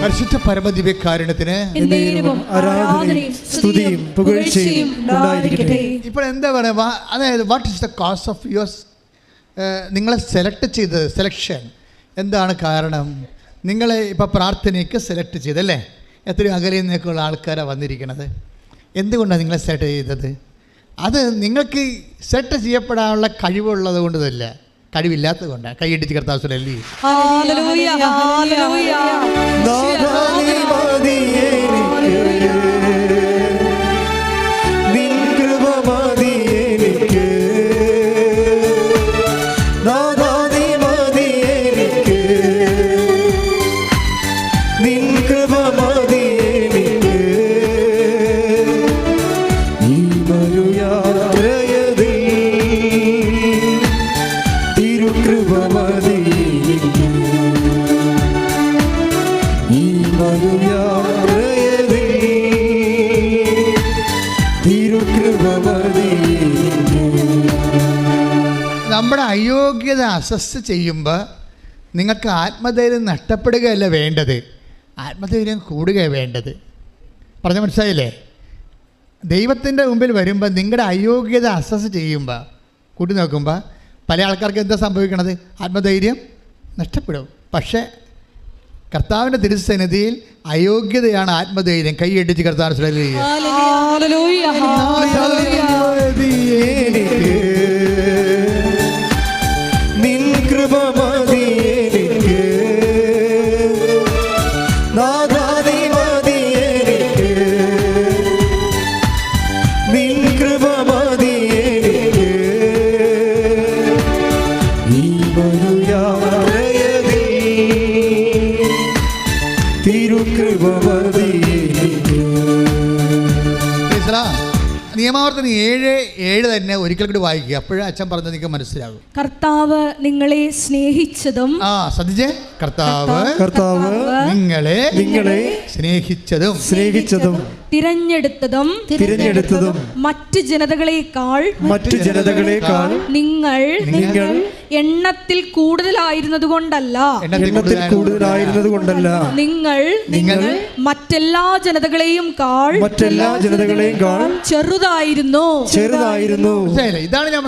പരിശുദ്ധ പരമദിവ്യകാരുണ്യത്തിന് ആരാധനയും സ്തുതിയും പുകഴ്ചയും ഉണ്ടായിരിക്കട്ടെ. ഇപ്പോൾ എന്താ പറയുക, അതായത് what is the cause of your നിങ്ങളെ സെലക്ട് ചെയ്തത്, സെലക്ഷൻ എന്താണ് കാരണം? നിങ്ങളെ ഇപ്പോൾ പ്രാർത്ഥനയ്ക്ക് സെലക്ട് ചെയ്തല്ലേ? എത്രയും അകലിൽ നിന്നൊക്കെയുള്ള ആൾക്കാരാണ് വന്നിരിക്കുന്നത്. എന്തുകൊണ്ടാണ് നിങ്ങളെ സെലക്ട് ചെയ്തത്? അത് നിങ്ങൾക്ക് സെലക്ട് ചെയ്യപ്പെടാനുള്ള കഴിവുള്ളത് കൊണ്ടതല്ല, കഴിവില്ലാത്തത് കൊണ്ടാണ്. കൈയിടിച്ച് കർത്താവല്ലേ. നമ്മുടെ അയോഗ്യത അസസ് ചെയ്യുമ്പോൾ നിങ്ങൾക്ക് ആത്മധൈര്യം നഷ്ടപ്പെടുകയല്ല വേണ്ടത്, ആത്മധൈര്യം കൂടുകയാണ് വേണ്ടത്. പറഞ്ഞ മനസ്സിലായില്ലേ? ദൈവത്തിൻ്റെ മുമ്പിൽ വരുമ്പോൾ നിങ്ങളുടെ അയോഗ്യത അസസ് ചെയ്യുമ്പോൾ, കൂട്ടി നോക്കുമ്പോൾ പല ആൾക്കാർക്ക് എന്താ സംഭവിക്കണത്? ആത്മധൈര്യം നഷ്ടപ്പെടും. പക്ഷേ കർത്താവിൻ്റെ തിരുസന്നിധിയിൽ അയോഗ്യതയാണ് ആത്മധൈര്യം. കൈയടിച്ച് കർത്താവ് നിയമാവർത്തനം 7:7 തന്നെ ഒരിക്കൽ കൂടി വായിക്കുക. അപ്പോഴേ അച്ഛൻ പറഞ്ഞത് നിങ്ങൾക്ക് മനസ്സിലാകും. കർത്താവ് നിങ്ങളെ സ്നേഹിച്ചതും, ശ്രദ്ധിച്ചേ, കർത്താവ് നിങ്ങളെ സ്നേഹിച്ചതും തിരഞ്ഞെടുത്തതും മറ്റു ജനതകളെക്കാൾ നിങ്ങൾ എണ്ണത്തിൽ കൂടുതലായിരുന്നതുകൊണ്ടല്ല, നിങ്ങൾ മറ്റെല്ലാ ജനതകളെയും കാൾ ചെറുതായിരുന്നു. ഇതാണ് ഞാൻ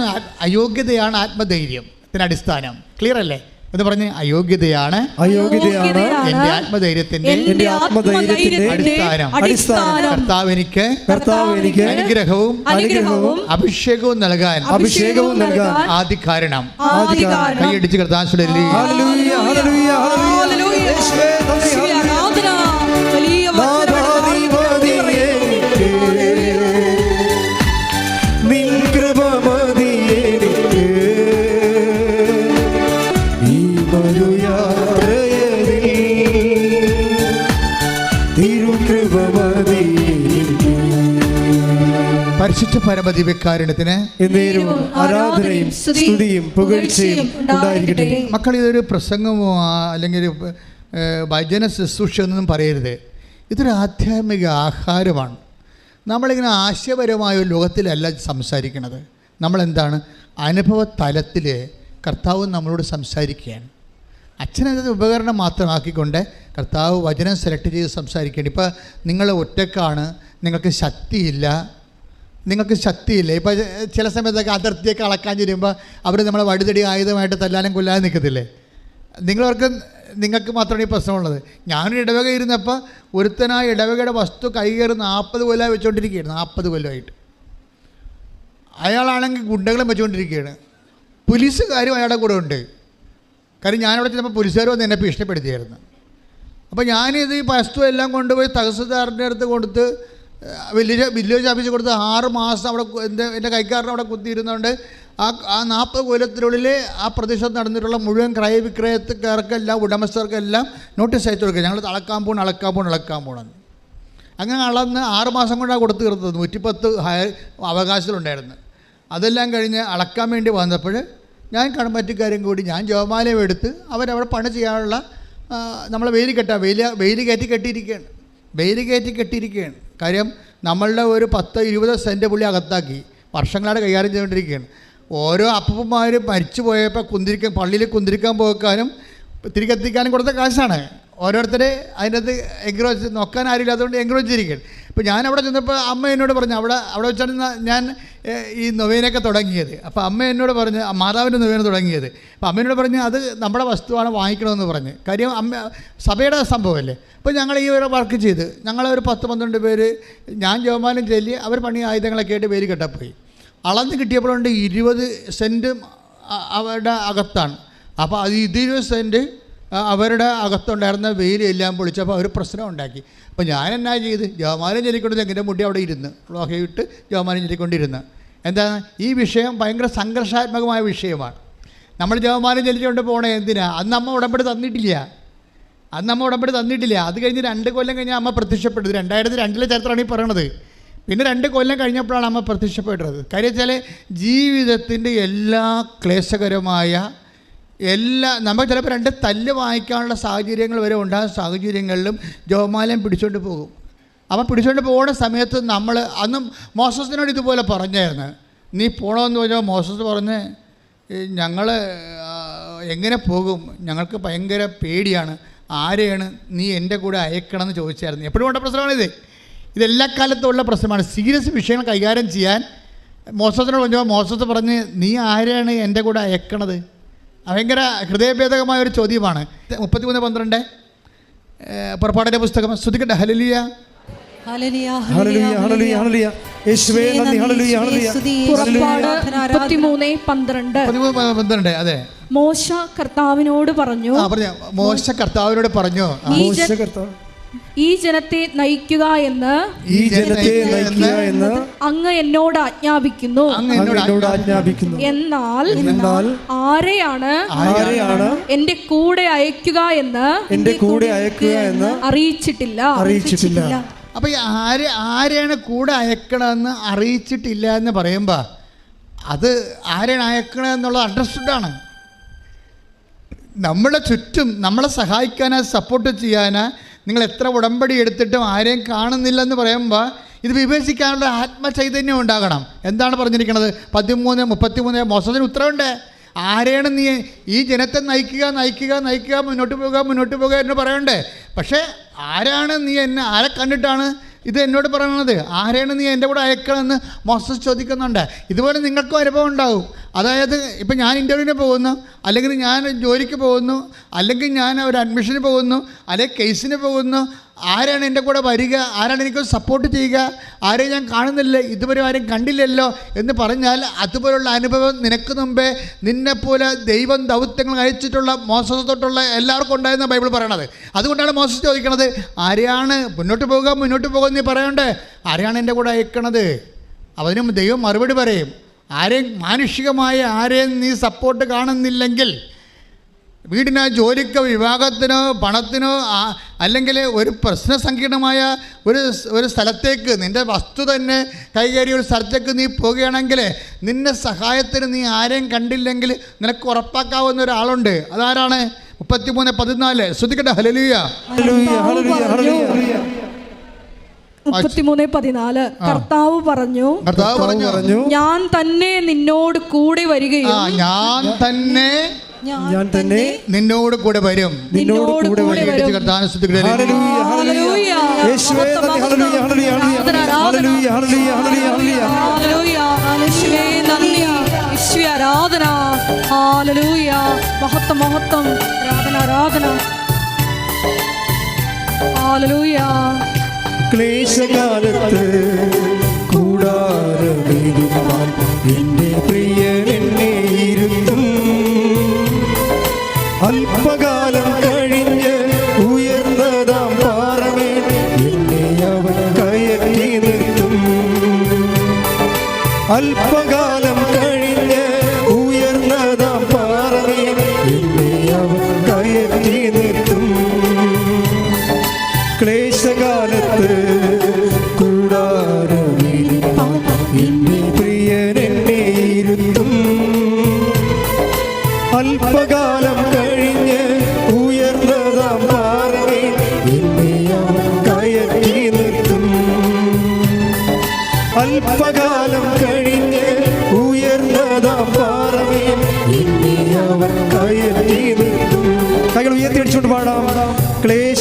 അയോഗ്യതയാണ് ആത്മധൈര്യത്തിന് അടിസ്ഥാനം. ക്ലിയർ അല്ലേ? എന്ന് പറഞ്ഞ് അയോഗ്യതയാണ് എന്റെ ആത്മധൈര്യത്തിന്റെ അടിസ്ഥാനം. കർത്താവ് എനിക്ക് അനുഗ്രഹവും അഭിഷേകവും നൽകാൻ ആദ്യ കാരണം. കൈയടിച്ച് കർത്താവ് പരിശുദ്ധ പരമദിവ്യകാരുണ്യത്തിന് ആരാധനയും സ്തുതിയും പുകഴ്ചയും ഉണ്ടായിരിക്കട്ടെ. മക്കൾ, ഇതൊരു പ്രസംഗമോ അല്ലെങ്കിൽ ഭജന ശുശ്രൂഷ ഒന്നും പറയരുത്. ഇതൊരു ആധ്യാത്മിക ആഹാരമാണ്. നമ്മളിങ്ങനെ ആശയപരമായ ഒരു ലോകത്തിലല്ല സംസാരിക്കുന്നത്. നമ്മളെന്താണ് അനുഭവ തലത്തിൽ കർത്താവ് നമ്മളോട് സംസാരിക്കുകയാണ്. അച്ഛനത് ഉപകരണം മാത്രമാക്കിക്കൊണ്ട് കർത്താവ് വചനം സെലക്ട് ചെയ്ത് സംസാരിക്കുകയാണ്. ഇപ്പോൾ നിങ്ങൾ ഒറ്റക്കാണ്, നിങ്ങൾക്ക് ശക്തിയില്ല. ഇപ്പോൾ ചില സമയത്തൊക്കെ അതിർത്തിയൊക്കെ അളക്കാൻ ചെല്ലുമ്പോൾ അവർ നമ്മളെ വടിതടി ആയുധമായിട്ട് തല്ലാനും കൊല്ലാനും നിൽക്കത്തില്ലേ? നിങ്ങൾക്ക് മാത്രമാണ് ഈ പ്രശ്നമുള്ളത്. ഞാനൊരു ഇടവക ഇരുന്നപ്പോൾ ഒരുത്തനായ ഇടവകയുടെ വസ്തു കൈകയറി 40 കൊല്ലമായി വെച്ചുകൊണ്ടിരിക്കുകയാണ്. 40 കൊല്ലമായിട്ട് അയാളാണെങ്കിൽ ഗുണ്ടകളും വെച്ചുകൊണ്ടിരിക്കുകയാണ്. പോലീസുകാരും അയാളുടെ കൂടെ ഉണ്ട്. കാര്യം ഞാനവിടെ ചെന്നപ്പോൾ പോലീസുകാർ വന്ന് എന്നെ ഭീഷണിപ്പെടുത്തിയായിരുന്നു. അപ്പോൾ ഞാനിത് ഈ വസ്തു എല്ലാം കൊണ്ടുപോയി തഹസിൽദാറിൻ്റെ അടുത്ത് കൊടുത്ത് വില്ലേജ് ഓഫീസിൽ കൊടുത്ത് 6 മാസം അവിടെ എൻ്റെ കൈക്കാരനെ അവിടെ കുത്തിയിരുന്നുകൊണ്ട് ആ 40 കൊല്ലത്തിനുള്ളിൽ ആ പ്രദേശത്ത് നടന്നിട്ടുള്ള മുഴുവൻ ക്രയവിക്രയക്കാർക്കെല്ലാം ഉടമസ്ഥർക്കെല്ലാം നോട്ടീസ് അയച്ചു കൊടുക്കുക. ഞങ്ങൾ അളക്കാൻ പോകണമെന്ന്. അങ്ങനെ അളന്ന് 6 മാസം കൊണ്ടാണ് കൊടുത്തു തീർത്തത്. 110 അവകാശങ്ങളുണ്ടായിരുന്നു. അതെല്ലാം കഴിഞ്ഞ് അളക്കാൻ വേണ്ടി വന്നപ്പോൾ ഞാൻ കടമറ്റുകാരും കൂടി ഞാൻ ജോമാലയം എടുത്ത് അവരവിടെ പണി ചെയ്യാനുള്ള നമ്മളെ വെയിൽ കയറ്റി കെട്ടിയിരിക്കുകയാണ്. കാര്യം നമ്മളുടെ ഒരു 10-20 സെൻറ്റ് പുള്ളി അകത്താക്കി വർഷങ്ങളായിട്ട് കൈകാര്യം ചെയ്തുകൊണ്ടിരിക്കുകയാണ്. ഓരോ അപ്പന്മാർ മരിച്ചു പോയപ്പോൾ പള്ളിയിൽ കുന്തിരിക്കാൻ പോകാനും തിരികെത്തിക്കാനും കൊടുത്ത കാശാണ്. ഓരോരുത്തരെ അതിൻ്റെ അകത്ത് എൻക്രോച്ച് നോക്കാൻ ആരില്ല, അതുകൊണ്ട് എൻക്രോച്ച് ചെയ്തിരിക്കുകയാണ്. ഇപ്പോൾ ഞാൻ അവിടെ ചെന്നപ്പോൾ അമ്മ എന്നോട് പറഞ്ഞു, അവിടെ വെച്ചാണ് ഞാൻ ഈ നൊവേനൊക്കെ തുടങ്ങിയത്. അപ്പോൾ അമ്മ എന്നോട് പറഞ്ഞ് മാതാവിൻ്റെ നൊവേന തുടങ്ങിയത്. അപ്പോൾ അമ്മ പറഞ്ഞ് അത് നമ്മുടെ വസ്തുവാണ്, വാങ്ങിക്കണമെന്ന് പറഞ്ഞ്. കാര്യം സഭയുടെ സംഭവമല്ലേ. അപ്പോൾ ഞങ്ങൾ ഈ ഒരു വർക്ക് ചെയ്ത് ഞങ്ങളൊരു 10-12 പേര്, ഞാൻ ജവമാനം ചൊല്ലി, അവർ പണി ആയുധങ്ങളൊക്കെ ആയിട്ട് പേര് കെട്ടപ്പോയി. അളന്ന് കിട്ടിയപ്പോഴുണ്ട് 20 സെൻറ്റ് അവരുടെ അകത്താണ്. അപ്പോൾ അത് 20 സെൻറ്റ് അവരുടെ അകത്തുണ്ടായിരുന്ന വെയിലെല്ലാം പൊളിച്ചപ്പോൾ അവർ പ്രശ്നം ഉണ്ടാക്കി. അപ്പോൾ ഞാൻ എന്നാ ചെയ്ത്, ജവമാനം ചൊല്ലിക്കൊണ്ട് എൻ്റെ മുടി അവിടെ ഇരുന്ന് ലോഹയിട്ട് ജവമാനം ചൊല്ലിക്കൊണ്ടിരുന്ന്. എന്താണ് ഈ വിഷയം ഭയങ്കര സംഘർഷാത്മകമായ വിഷയമാണ്. നമ്മൾ ജവമാനം ചൊല്ലിക്കൊണ്ട് പോകണേ എന്തിനാ? അന്ന് അമ്മ ഉടമ്പടി തന്നിട്ടില്ല. അത് കഴിഞ്ഞ് 2 കൊല്ലം കഴിഞ്ഞാൽ അമ്മ പ്രത്യക്ഷപ്പെട്ടത്. 2002 ചരിത്രമാണ് ഈ പറയണത്. പിന്നെ 2 കൊല്ലം കഴിഞ്ഞപ്പോഴാണ് അമ്മ പ്രത്യക്ഷപ്പെട്ടത്. കാര്യം വെച്ചാൽ ജീവിതത്തിൻ്റെ എല്ലാ ക്ലേശകരമായ നമുക്ക് ചിലപ്പോൾ 2 തല്ല് വാങ്ങിക്കാനുള്ള സാഹചര്യങ്ങൾ വരെ ഉണ്ടാകുന്ന സാഹചര്യങ്ങളിലും ജവമാലയം പിടിച്ചുകൊണ്ട് പോകും. അപ്പം പിടിച്ചുകൊണ്ട് പോകുന്ന സമയത്ത് നമ്മൾ അന്ന് മോസസിനോട് ഇതുപോലെ പറഞ്ഞായിരുന്നു, നീ പോകണമെന്ന് പറഞ്ഞാൽ മോസസ് പറഞ്ഞ് ഞങ്ങൾ എങ്ങനെ പോകും, ഞങ്ങൾക്ക് ഭയങ്കര പേടിയാണ്, ആരെയാണ് നീ എൻ്റെ കൂടെ അയക്കണമെന്ന് ചോദിച്ചായിരുന്നു. എപ്പോഴും ഉള്ള പ്രശ്നമാണിത്. ഇതെല്ലാ കാലത്തുള്ള പ്രശ്നമാണ്. സീരിയസ് വിഷയങ്ങൾ കൈകാര്യം ചെയ്യാൻ മോസസിനോട് പറഞ്ഞാൽ മോസസ് പറഞ്ഞ് നീ ആരെയാണ് എൻ്റെ കൂടെ അയക്കണത്? ഭയങ്കര ഹൃദയഭേദകമായ ഒരു ചോദ്യമാണ്. 33:12 പുറപ്പാടിൻ്റെ പുസ്തകം. ശ്രദ്ധിക്കട്ടെ. ഹല്ലേലൂയ, ഹല്ലേലൂയ, ഹല്ലേലൂയ, ഹല്ലേലൂയ, ഹല്ലേലൂയ. യേശുവേ നന്ദി. ഹല്ലേലൂയ, ഹല്ലേലൂയ. പുറപ്പാട് 33:12. അതെ. മോശ കർത്താവിനോട് പറഞ്ഞു. മോശ കർത്താവിനോട് പറഞ്ഞു, ഈ ജനത്തെ നയിക്കുക എന്ന് അങ്ങ് എന്നോട് ആജ്ഞാപിക്കുന്നു. എന്നാൽ ആരെയാണ് എന്റെ കൂടെ അയക്കുക എന്ന് അറിയിച്ചിട്ടില്ല. അപ്പൊ ആരെയാണ് കൂടെ അയക്കണമെന്ന് അറിയിച്ചിട്ടില്ല എന്ന് പറയുമ്പോൾ അത് ആരെയാണ് അയക്കണമെന്നുള്ളത് അണ്ടർസ്റ്റുഡാണ്. നമ്മളെ ചുറ്റും നമ്മളെ സഹായിക്കാനാ, സപ്പോർട്ട് ചെയ്യാനാ നിങ്ങൾ എത്ര ഉടമ്പടി എടുത്തിട്ടും ആരെയും കാണുന്നില്ലെന്ന് പറയുമ്പോൾ ഇത് വിവേചിക്കാനുള്ള ആത്മചൈതന്യം ഉണ്ടാകണം. എന്താണ് പറഞ്ഞിരിക്കുന്നത്? 13:33 മോസസിന് ഉത്തരവുണ്ട്. ആരെയാണ് നീ ഈ ജനത്തെ നയിക്കുക, മുന്നോട്ട് പോകുക എന്ന് പറയണ്ടേ? പക്ഷേ ആരാണ് നീ ആരെ കണ്ടിട്ടാണ് ഇത് എന്നോട് പറയണത്? ആരെയാണ് നീ എൻ്റെ കൂടെ അയക്കണമെന്ന് മോസസ് ചോദിക്കുന്നുണ്ട്. ഇതുപോലെ നിങ്ങൾക്കും അനുഭവം ഉണ്ടാകും. അതായത് ഇപ്പം ഞാൻ ഇൻ്റർവ്യൂവിന് പോകുന്നു, അല്ലെങ്കിൽ ഞാൻ ജോലിക്ക് പോകുന്നു, അല്ലെങ്കിൽ ഞാൻ ഒരു അഡ്മിഷന് പോകുന്നു, അല്ലെങ്കിൽ കേസിന് പോകുന്നു. ആരാണ് എൻ്റെ കൂടെ വരിക? ആരാണ് എനിക്ക് സപ്പോർട്ട് ചെയ്യുക? ആരെയും ഞാൻ കാണുന്നില്ല, ഇതുവരെ ആരും കണ്ടില്ലല്ലോ എന്ന് പറഞ്ഞാൽ അതുപോലുള്ള അനുഭവം നിനക്ക് മുമ്പേ നിന്നെപ്പോലെ ദൈവം ദൗത്യങ്ങൾ അയച്ചിട്ടുള്ള മോസസ് തൊട്ടുള്ള എല്ലാവർക്കും ഉണ്ടായെന്ന ബൈബിൾ പറയണത്. അതുകൊണ്ടാണ് മോസസ് ചോദിക്കണത്, ആരെയാണ് മുന്നോട്ട് പോകുക നീ പറയണ്ടേ? ആരെയാണ് എൻ്റെ കൂടെ അയക്കണത്? അതിനും ദൈവം മറുപടി പറയും. ആരെയും മാനുഷികമായ ആരെയും നീ സപ്പോർട്ട് കാണുന്നില്ലെങ്കിൽ, വീടിനോ ജോലിക്കോ വിവാഹത്തിനോ പണത്തിനോ അല്ലെങ്കിൽ ഒരു പ്രശ്നസങ്കീർണമായ ഒരു സ്ഥലത്തേക്ക്, നിൻ്റെ വസ്തു തന്നെ കൈകാര്യ ഒരു സ്ഥലത്തേക്ക് നീ പോവുകയാണെങ്കിൽ നിന്നെ സഹായത്തിന് നീ ആരെയും കണ്ടില്ലെങ്കിൽ നിനക്ക് ഉറപ്പാക്കാവുന്ന ഒരാളുണ്ട്. അതാരാണ്? 33:14 ശ്രദ്ധിക്കട്ടെ. ഹല്ലേലൂയ, 33:14 കർത്താവ് പറഞ്ഞു, ഞാൻ തന്നെ നിന്നോട് കൂടെ വരികയും ഞാൻ തന്നെ നിന്നോട് കൂടെ വരും. മഹത്വം ആരാധന. ക്ലേശകാലത്ത് കൂടാരമേകുവാൻ എന്റെ പ്രിയൻ എന്നെ ഇരുത്തും. അല്പകാലം കഴിഞ്ഞ് ഉയർന്നതാം പാറമേൽ എന്നെ അവൻ കയറ്റി നിർത്തും. അല്പകാലം കഴിഞ്ഞ് ഉയർന്നതാം പാറമേൽ എന്നെ അവൻ കയറ്റി നിർത്തും. ക്ലേശകാലത്ത് കൂടാരമേകുവാൻ എന്റെ പ്രിയൻ എന്നെ ഇരുത്തും. അല്പകാലം കഴിഞ്ഞ് ഉയർന്നതാം പാറമേൽ എന്നെ അവൻ കയറ്റി നിർത്തും. അല്പകാലം കഴിഞ്ഞ് ഉയർന്നതാം പാറമേൽ എന്നെ അവൻ കയറ്റി നിർത്തും. കൈകൾ ഉയർത്തി അടിച്ചുകൊണ്ട് പാടാം. ക്ലേശ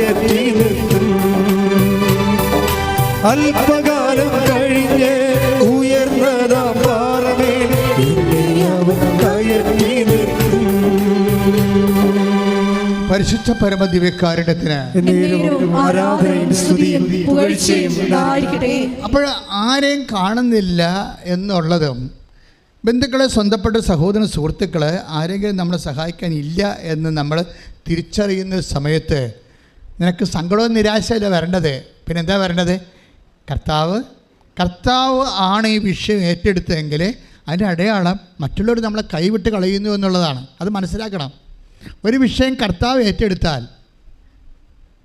കയറ്റി നിർത്തും. അല്പകാലം കഴിഞ്ഞ് ഉയർന്നതാം പാറമേൽ എന്നെ അവൻ കയറ്റി നിർത്തും. പരിശുദ്ധ പരമദിവ്യകാരുണ്യത്തിന് ആരാധനയും സ്തുതിയും പുകഴ്ചയും ഉണ്ടായിരിക്കട്ടെ. അപ്പോൾ ആരെയും കാണുന്നില്ല എന്നുള്ളതും ബന്ധുക്കളെ, സ്വന്തപ്പെട്ട സഹോദര സുഹൃത്തുക്കൾ ആരെങ്കിലും നമ്മളെ സഹായിക്കാനില്ല എന്ന് നമ്മൾ തിരിച്ചറിയുന്ന സമയത്ത് നിനക്ക് സങ്കടവും നിരാശയല്ല വരേണ്ടത്. പിന്നെ എന്താ വരേണ്ടത്? കർത്താവ് ആണ് ഈ വിഷയം ഏറ്റെടുത്തതെങ്കിൽ അതിൻ്റെ അടയാളം മറ്റുള്ളവർ നമ്മളെ കൈവിട്ട് കളയുന്നു എന്നുള്ളതാണ്. അത് മനസ്സിലാക്കണം. ഒരു വിഷയം കർത്താവ് ഏറ്റെടുത്താൽ,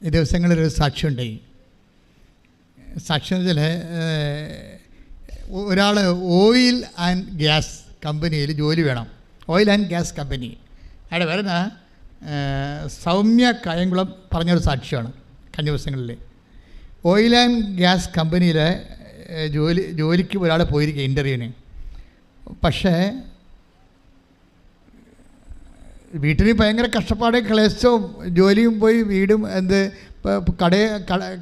ഈ ദിവസങ്ങളിലൊരു സാക്ഷ്യമുണ്ടായി. സാക്ഷ്യം വെച്ചാൽ ഒരാൾ ഓയിൽ ആൻഡ് ഗ്യാസ് കമ്പനിയിൽ ജോലി വേണം. Oil and gas company. അവിടെ വരുന്ന സൗമ്യ കായംകുളം പറഞ്ഞൊരു സാക്ഷ്യമാണ് കഴിഞ്ഞ ദിവസങ്ങളിൽ. ഓയിൽ ആൻഡ് ഗ്യാസ് കമ്പനിയിലെ ജോലിക്ക് ഒരാൾ പോയിരിക്കുക ഇൻ്റർവ്യൂവിന്. പക്ഷേ വീട്ടിൽ ഭയങ്കര കഷ്ടപ്പാട്, ക്ലേശവും, ജോലിയും പോയി വീടും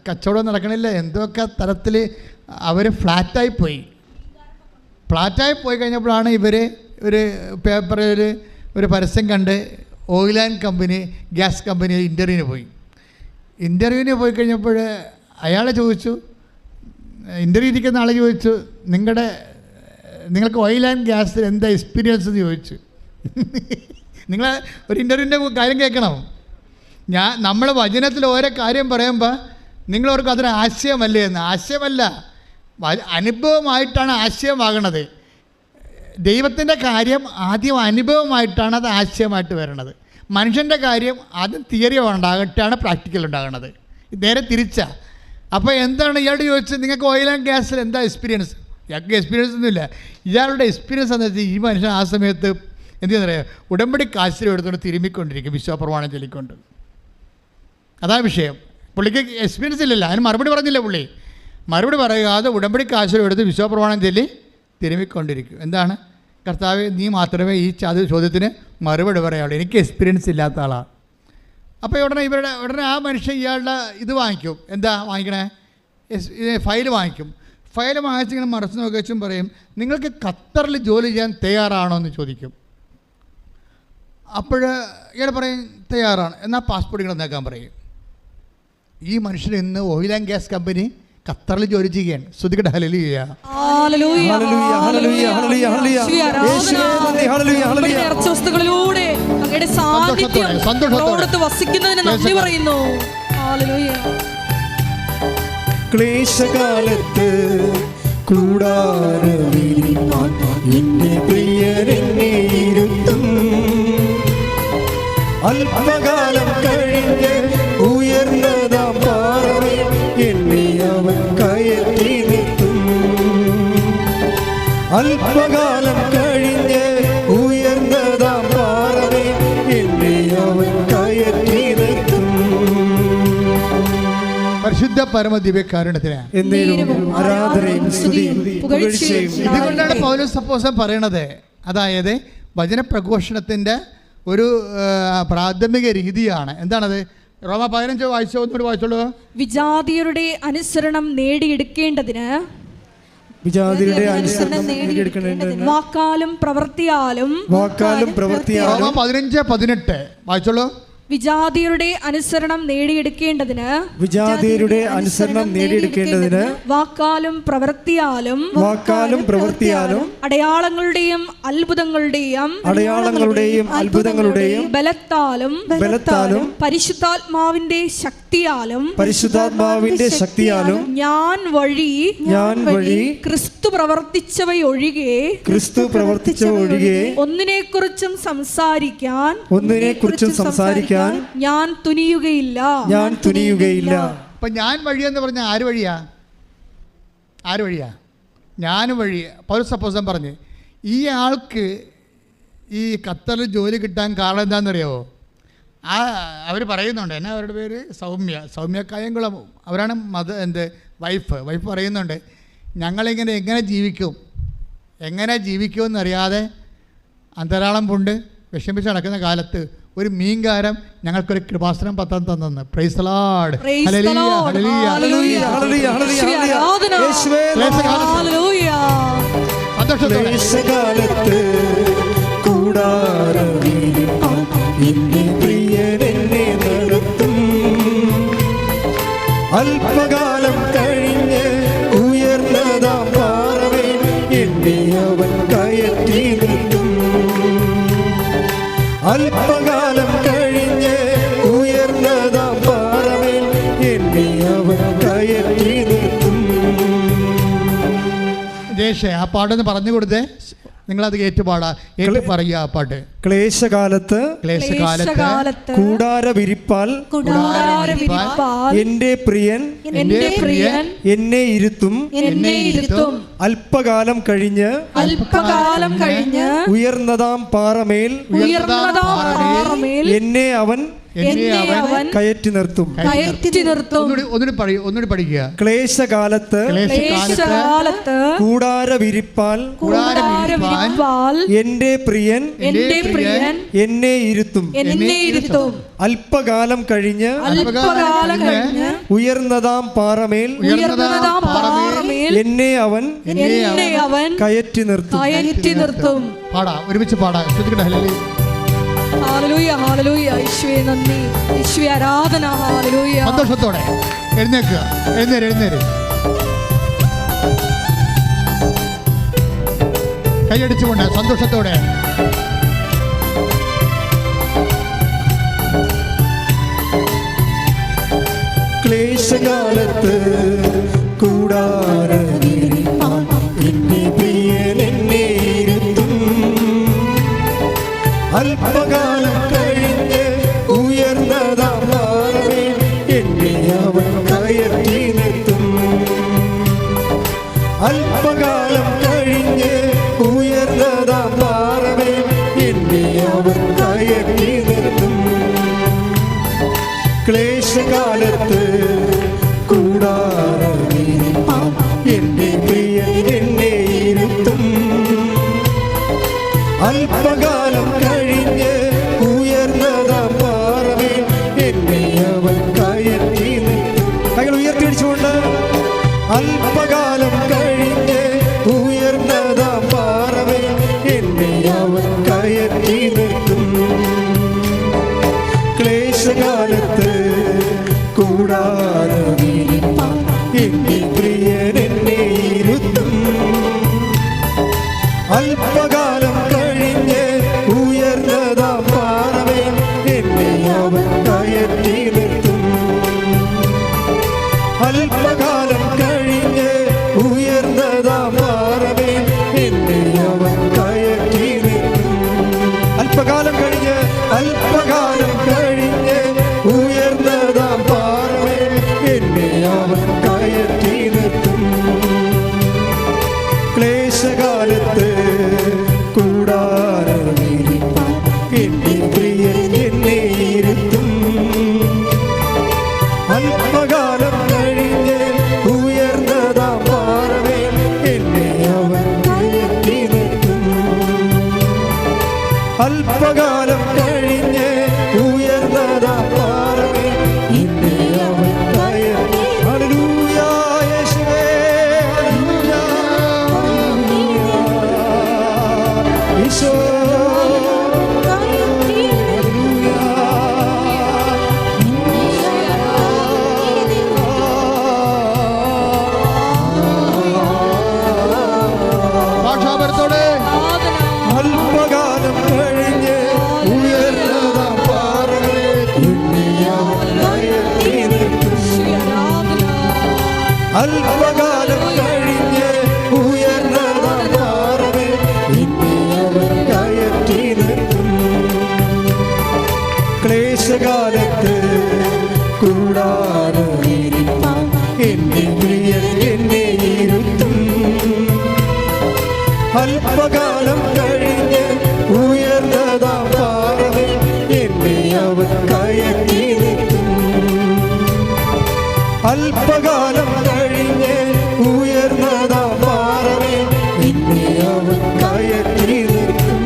കച്ചവടം നടക്കണില്ല, എന്തൊക്കെ തരത്തിൽ അവർ ഫ്ലാറ്റായി പോയി കഴിഞ്ഞപ്പോഴാണ് ഇവർ ഒരു പേപ്പറിൽ ഒരു പരസ്യം കണ്ട് oil and company gas company ഇൻ്റർവ്യൂവിന് പോയി കഴിഞ്ഞപ്പോൾ അയാളെ ചോദിച്ചു, ഇൻ്റർവ്യൂ ഇരിക്കുന്ന ആളെ ചോദിച്ചു, നിങ്ങൾക്ക് ഓയിൽ ആൻഡ് ഗ്യാസിൽ എന്താ എക്സ്പീരിയൻസ് എന്ന് ചോദിച്ചു. നിങ്ങൾ ഒരു ഇൻ്റർവ്യൂവിൻ്റെ കാര്യം കേൾക്കണം. നമ്മൾ വചനത്തിൽ ഓരോ കാര്യം പറയുമ്പോൾ നിങ്ങളവർക്ക് അതൊരു ആശയമല്ലേ എന്ന്. ആശയമല്ല, അനുഭവമായിട്ടാണ് ആശയമാകണത്. ദൈവത്തിൻ്റെ കാര്യം ആദ്യം അനുഭവമായിട്ടാണ് അത് ആശയമായിട്ട് വരണത്. മനുഷ്യൻ്റെ കാര്യം ആദ്യം തിയറി ഉണ്ടാകട്ടാണ് പ്രാക്ടിക്കൽ ഉണ്ടാകുന്നത്. നേരെ തിരിച്ചാ. അപ്പോൾ എന്താണ് ഇയാളോട് ചോദിച്ചത്, നിങ്ങൾക്ക് ഓയിൽ ആൻഡ് ഗ്യാസിൽ എന്താ എക്സ്പീരിയൻസ്? ഇയാൾക്ക് എക്സ്പീരിയൻസ് ഒന്നുമില്ല. ഇയാളുടെ എക്സ്പീരിയൻസ് എന്താ വെച്ചാൽ ഈ മനുഷ്യൻ ആ സമയത്ത് എന്തെന്ന് പറയുക, ഉടമ്പടി കാശിൽ എടുത്തുകൊണ്ട് തിരുമ്മിക്കൊണ്ടിരിക്കും വിശ്വപ്രമാണം ചൊല്ലിക്കൊണ്ട്. അതാണ് വിഷയം. പുള്ളിക്ക് എക്സ്പീരിയൻസ് ഇല്ലല്ലോ, അതിന് മറുപടി പറഞ്ഞില്ല. പുള്ളി മറുപടി പറയാതെ ഉടമ്പടി കാശിൽ എടുത്ത് വിശ്വപ്രമാണം ചൊല്ലി തിരുമ്മിക്കൊണ്ടിരിക്കും. എന്താണ്? കർത്താവേ, നീ മാത്രമേ ഈ ചോദ്യത്തിന് മറുപടി പറയാവുള്ളൂ, എനിക്ക് എക്സ്പീരിയൻസ് ഇല്ലാത്ത ആളാണ്. അപ്പോൾ ഉടനെ ആ മനുഷ്യൻ ഇയാളുടെ ഇത് വാങ്ങിക്കും. എന്താ വാങ്ങിക്കണേ? ഫയൽ വാങ്ങിക്കും. ഫയൽ വാങ്ങിച്ചിങ്ങനെ മറച്ചു നോക്കി വെച്ചും പറയും, നിങ്ങൾക്ക് ഖത്തറിൽ ജോലി ചെയ്യാൻ തയ്യാറാണോ എന്ന് ചോദിക്കും. അപ്പോൾ ഇയാൾ പറയും തയ്യാറാണ്, എന്നാൽ പാസ്പോർട്ട് ഇങ്ങനെ നേക്കാൻ പറയും. ഈ മനുഷ്യൻ ഇന്ന് ഓയിൽ ആൻഡ് ഗ്യാസ് കമ്പനി ഖത്തറിൽ ജോലി ചെയ്യുകയാണ്. ശ്രുതികട ഹല്ലേലൂയ. ക്ലേശകാലത്ത് കൂടാരമിരിപ്പാൻ എന്റെ പ്രിയരെന്നെ ഇരുത്തും. അല്പകാലം കഴിഞ്ഞ് ഉയർന്നതാം പാറമേൽ എന്നെ അവൻ കയറ്റി നിർത്തും. അല്പകാലം കഴിഞ്ഞ് ഉയർന്നതാം പാറമേൽ എന്നെ അവൻ കയറ്റി നിർത്തും. പരിശുദ്ധ പരമദിവ്യകാരുണ്യത്തിന് ആരാധനയും സ്തുതിയും പുകഴ്ചയും. ഇതുകൊണ്ടാണ് പൗലോസ് അപ്പോസ്തലൻ പറയണത്, അതായത് വചനപ്രഘോഷണത്തിൻ്റെ ഒരു പ്രാഥമിക രീതിയാണ്. എന്താണത്? റോമ 15 വായിച്ചോ, ഒന്നുകൂടി വായിച്ചോളൂ. വിജാതിയരുടെ അനുസരണം നേടിയെടുക്കേണ്ടതിന് വാക്കാലും പ്രവൃത്തിയാലും റോമ 15:18 വായിച്ചോളൂ. വിജാതിയരുടെ അനുസരണം നേടിയെടുക്കേണ്ടതിന് വാക്കാലും പ്രവൃത്തിയാലും അടയാളങ്ങളുടെയും അത്ഭുതങ്ങളുടെയും ബലത്താലും പരിശുദ്ധാത്മാവിന്റെ ശക്തിയാലും ഞാൻ വഴി ക്രിസ്തു പ്രവർത്തിച്ചവയൊഴികെ ഒന്നിനെക്കുറിച്ചും സംസാരിക്കാൻ ഞാൻ തുനിയുകയില്ല. അപ്പൊ ഞാൻ വഴിയെന്ന് പറഞ്ഞ ആര് വഴിയാ? ഞാൻ വഴി. പൗലോസ് അപ്പോസ്തലൻ പറഞ്ഞു, ഈ ആൾക്ക് ഈ ഖത്തറിൽ ജോലി കിട്ടാൻ കാരണം എന്താണെന്നറിയാമോ? അവർ പറയുന്നുണ്ട്, എന്നാ അവരുടെ പേര്? സൗമ്യ കായംകുളം. അവരാണ് വൈഫ് പറയുന്നുണ്ട്, ഞങ്ങളിങ്ങനെ എങ്ങനെ ജീവിക്കുമെന്നറിയാതെ അന്തരാളം കൊണ്ട് വിഷമിച്ച് നടക്കുന്ന കാലത്ത് ഒരു മീൻകാരം ഞങ്ങൾക്കൊരു കൃപാസനം പത്രം തന്നെന്ന്. Praise the Lord. Praise the ഹല്ലേലൂയ, Lord. ഹല്ലേലൂയ. ഹല്ലേലൂയ. ഹല്ലേലൂയ, ഹല്ലേലൂയ, യേശുവേ ഹല്ലേലൂയ. ആരാധന. യേശുവേ ഹല്ലേലൂയ. സന്തോഷത്തോടെ ക്ലേശകാലത്ത് കൂടാരവിരിപ്പാൻ എന്റെ പ്രിയൻ എന്നെ നടത്തും. അല്പകാലം കഴിഞ്ഞ് ഉയർന്നതാം പാറമേൽ എന്നെ അവൻ കയറ്റി നിർത്തും. അല്പകാലം കഴിഞ്ഞ് ഉയർന്നതാം പാറമേൽ എന്നെ അവൻ കയറ്റി നിർത്തും. ജേഷേ ആ പാട്ടൊന്ന് പറഞ്ഞു കൊടുത്തേ. നിങ്ങളത് ഏറ്റുപാടാ, ഏറ്റു പറയുക ആ പാട്ട്. ക്ലേശകാലത്ത് ക്ലേശകാലത്ത് കൂടാരവിരിപ്പാൽ കൂടാരവിരിപ്പാൽ എന്റെ പ്രിയൻ എന്റെ പ്രിയൻ എന്നെ ഇരുത്തും. എന്നെ ഇരുത്തും. അല്പകാലം കഴിഞ്ഞ് ഉയർന്നതാം പാറമേൽ എന്നെ അവൻ കയറ്റി നിർത്തും. ഒന്നുകൂടി പഠിക്കുക. ക്ലേശകാലത്ത് കൂടാരവിരിപ്പാൽ എന്റെ പ്രിയൻ എന്നെ ഇരുത്തും. അല്പകാലം കഴിഞ്ഞ് ഉയർന്നതാം പാറമേൽ എന്നെ അവൻ കയറ്റി നിർത്തും. പാടാ, ഒരുമിച്ച് പാടാ. ശ്രദ്ധിക്കട്ടെ. ഹല്ലേലൂയ, ഹല്ലേലൂയ. യേശുവേ നന്ദി, യേശുവേ ആരാധന. ഹല്ലേലൂയ. സന്തോഷത്തോടെ എഴുന്നേൽക്കുക. എഴുന്നേര്. കൈയടിച്ചുകൊണ്ട് സന്തോഷത്തോടെ. ക്ലേശകാലത്ത് കൂടാരവിരിപ്പാൻ എന്റെ പ്രിയൻ എന്നെ ഇരുത്തും. അല്പകാലം കഴിഞ്ഞ് ഉയർന്നതാം പാറമേൽ എന്നെ അവൻ കയറ്റി നിർത്തും. അല്പകാലം കഴിഞ്ഞ് ഉയർന്നതാം പാറമേൽ എന്നെ അവൻ കയറ്റി നിർത്തും. ക്ലേശകാലത്ത് കൂടാരവിരിപ്പാൻ എന്റെ പ്രിയൻ എന്നെ ഇരുത്തും. അല്പകാലം കഴിഞ്ഞ് ഉയർന്നതാം പാറമേൽ എന്നെ അവൻ കയറ്റി നിർത്തും. കൈകൾ ഉയർത്തിയടിച്ചുകൊണ്ട് അല്പകാലം കഴിഞ്ഞ് ഉയർന്നതാം പാറമേൽ എന്നെ അവൻ കയറ്റി നിർത്തും. ക്ലേശകാലത്ത് കൂടാരവിരിപ്പാൻ എന്റെ പ്രിയൻ എന്നെ ഇരുത്തും. അല്പകാലം കഴിഞ്ഞ് ഉയർന്നതാം പാറമേൽ എന്നെ അവൻ കയറ്റി നിർത്തും. അല്പകാലം കഴിഞ്ഞ് ഉയർന്നതാം പാറമേൽ എന്നെ അവൻ കയറ്റി നിർത്തും. അല്പകാലം കഴിഞ്ഞ് ഉയർന്നതാം പാറമേൽ എന്നെ അവൻ കയറ്റി നിർത്തും. ക്ലേശകാലത്ത് കൂടാരവിരിപ്പാൻ എന്റെ പ്രിയൻ എന്നെ ഇരുത്തും. അല്പകാലം കഴിഞ്ഞ് ഉയർന്നതാം പാറമേൽ എന്നെ അവൻ കയറ്റി നിർത്തും. അല്പകാലം കഴിഞ്ഞ് ഉയർന്നതാം പാറമേൽ എന്നെ അവൻ കയറ്റി. ഹല്ലേലൂയ, യേശുവേ, ഹല്ലേലൂയ. ഈശോ ഭാഷാപരത്തോടെ. അല്പകാലം കഴിഞ്ഞ് ഉയർന്നതാം പാറമേൽ എന്നെ അവൻ കയറ്റി നിർത്തും. അല്പകാലം കഴിഞ്ഞ് ഉയർന്നതാം പാറമേൽ എന്നെ അവൻ കയറ്റി നിർത്തും. ക്ലേശകാലത്ത് കൂടാരവിരിപ്പാൻ എന്റെ പ്രിയൻ എന്നെ ഇരുത്തും. അല്പകാലം കഴിഞ്ഞ് ഉയർന്നതാം പാറമേൽ എന്നെ അവൻ കയറ്റി നിർത്തും. അല്പകാലം കഴിഞ്ഞ് ഉയർന്നതാം പാറമേൽ എന്നെ അവൻ കയറ്റി നിർത്തും.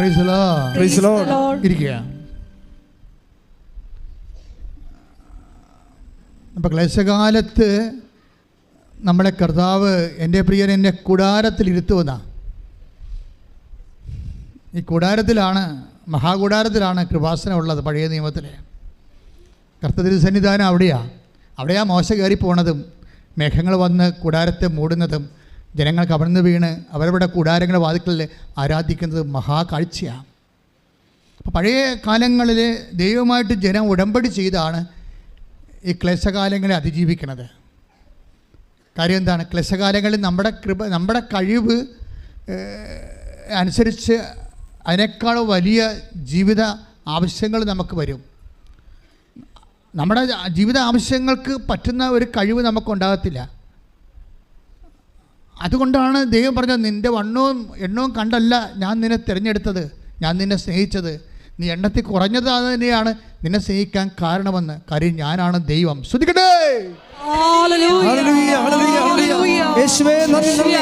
Praise the Lord. Praise the Lord. ഇരിക്കുക. അപ്പം ക്ലേശകാലത്ത് നമ്മളെ കർത്താവ് എൻ്റെ പ്രിയൻ എന്നെ കൂടാരത്തിൽ ഇരുത്തുവെന്നാണ്. ഈ കൂടാരത്തിലാണ്, മഹാകൂടാരത്തിലാണ് കൃപാസനം ഉള്ളത്. പഴയ നിയമത്തിൽ കർത്തൃ സന്നിധാനം അവിടെയാ മോശ കയറി പോണതും മേഘങ്ങൾ വന്ന് കൂടാരത്തെ മൂടുന്നതും ജനങ്ങൾ കവർന്നു വീണ് അവരവരുടെ കൂടാരങ്ങളുടെ വാതിൽക്കൽ ആരാധിക്കുന്നതും മഹാകാഴ്ചയാണ്. അപ്പോൾ പഴയ കാലങ്ങളിൽ ദൈവമായിട്ട് ജനം ഉടമ്പടി ചെയ്താണ് ഈ ക്ലേശകാലങ്ങളെ അതിജീവിക്കുന്നത്. കാര്യം എന്താണ്? ക്ലേശകാലങ്ങളിൽ നമ്മുടെ കഴിവ് അനുസരിച്ച് അതിനേക്കാൾ വലിയ ജീവിത ആവശ്യങ്ങൾ നമുക്ക് വരും. നമ്മുടെ ജീവിത ആവശ്യങ്ങൾക്ക് പറ്റുന്ന ഒരു കഴിവ് നമുക്കുണ്ടാകത്തില്ല. അതുകൊണ്ടാണ് ദൈവം പറഞ്ഞത്, നിൻ്റെ വണ്ണവും എണ്ണവും കണ്ടല്ല ഞാൻ നിന്നെ തിരഞ്ഞെടുത്തത്, ഞാൻ നിന്നെ സ്നേഹിച്ചത്, നീ എണ്ണത്തിൽ കുറഞ്ഞത് അത് തന്നെയാണ് നിന്നെ സ്നേഹിക്കാൻ കാരണമെന്ന്. കാര്യം ഞാനാണ് ദൈവം. ശ്രദ്ധിക്കട്ടെ. യേശുവേ നന്ദി, ഹല്ലേലൂയ,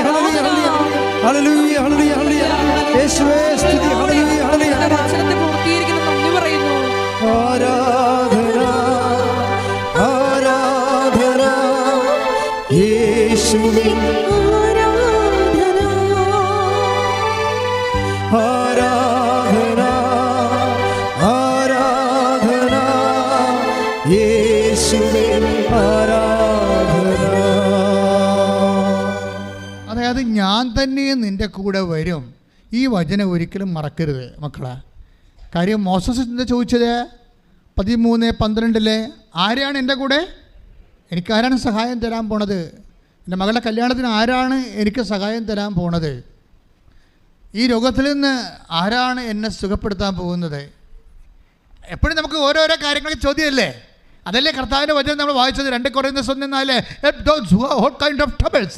ഹല്ലേലൂയ, ഹല്ലേലൂയ. യേശുവേ സ്തുതി, ഹല്ലേലൂയ, ഹല്ലേലൂയ. വചനത്തെ പൂർത്തീകരിക്കുന്ന നന്ദി പറയുന്നു. ആരാധന, ആരാധന യേശുവേ, ആരാധന, ആരാധന യേശുവേ, ആരാധന. അതായത് ഞാൻ തന്നെ നിൻ്റെ കൂടെ വരും. ഈ വചനം ഒരിക്കലും മറക്കരുത് മക്കളെ. കാര്യം മോസസ് എന്താ ചോദിച്ചത്? 13:12 ആരാണ് എൻ്റെ കൂടെ? എനിക്കാരാണ് സഹായം തരാൻ പോണത്? എൻ്റെ മകളുടെ കല്യാണത്തിന് ആരാണ് എനിക്ക് സഹായം തരാൻ പോണത്? ഈ രോഗത്തിൽ നിന്ന് ആരാണ് എന്നെ സുഖപ്പെടുത്താൻ പോകുന്നത്? എപ്പോഴും നമുക്ക് ഓരോരോ കാര്യങ്ങൾക്ക് ചോദ്യമല്ലേ? അതല്ലേ കർത്താവിൻ്റെ വചനം നമ്മൾ വായിച്ചത്? 2 Corinthians 1:4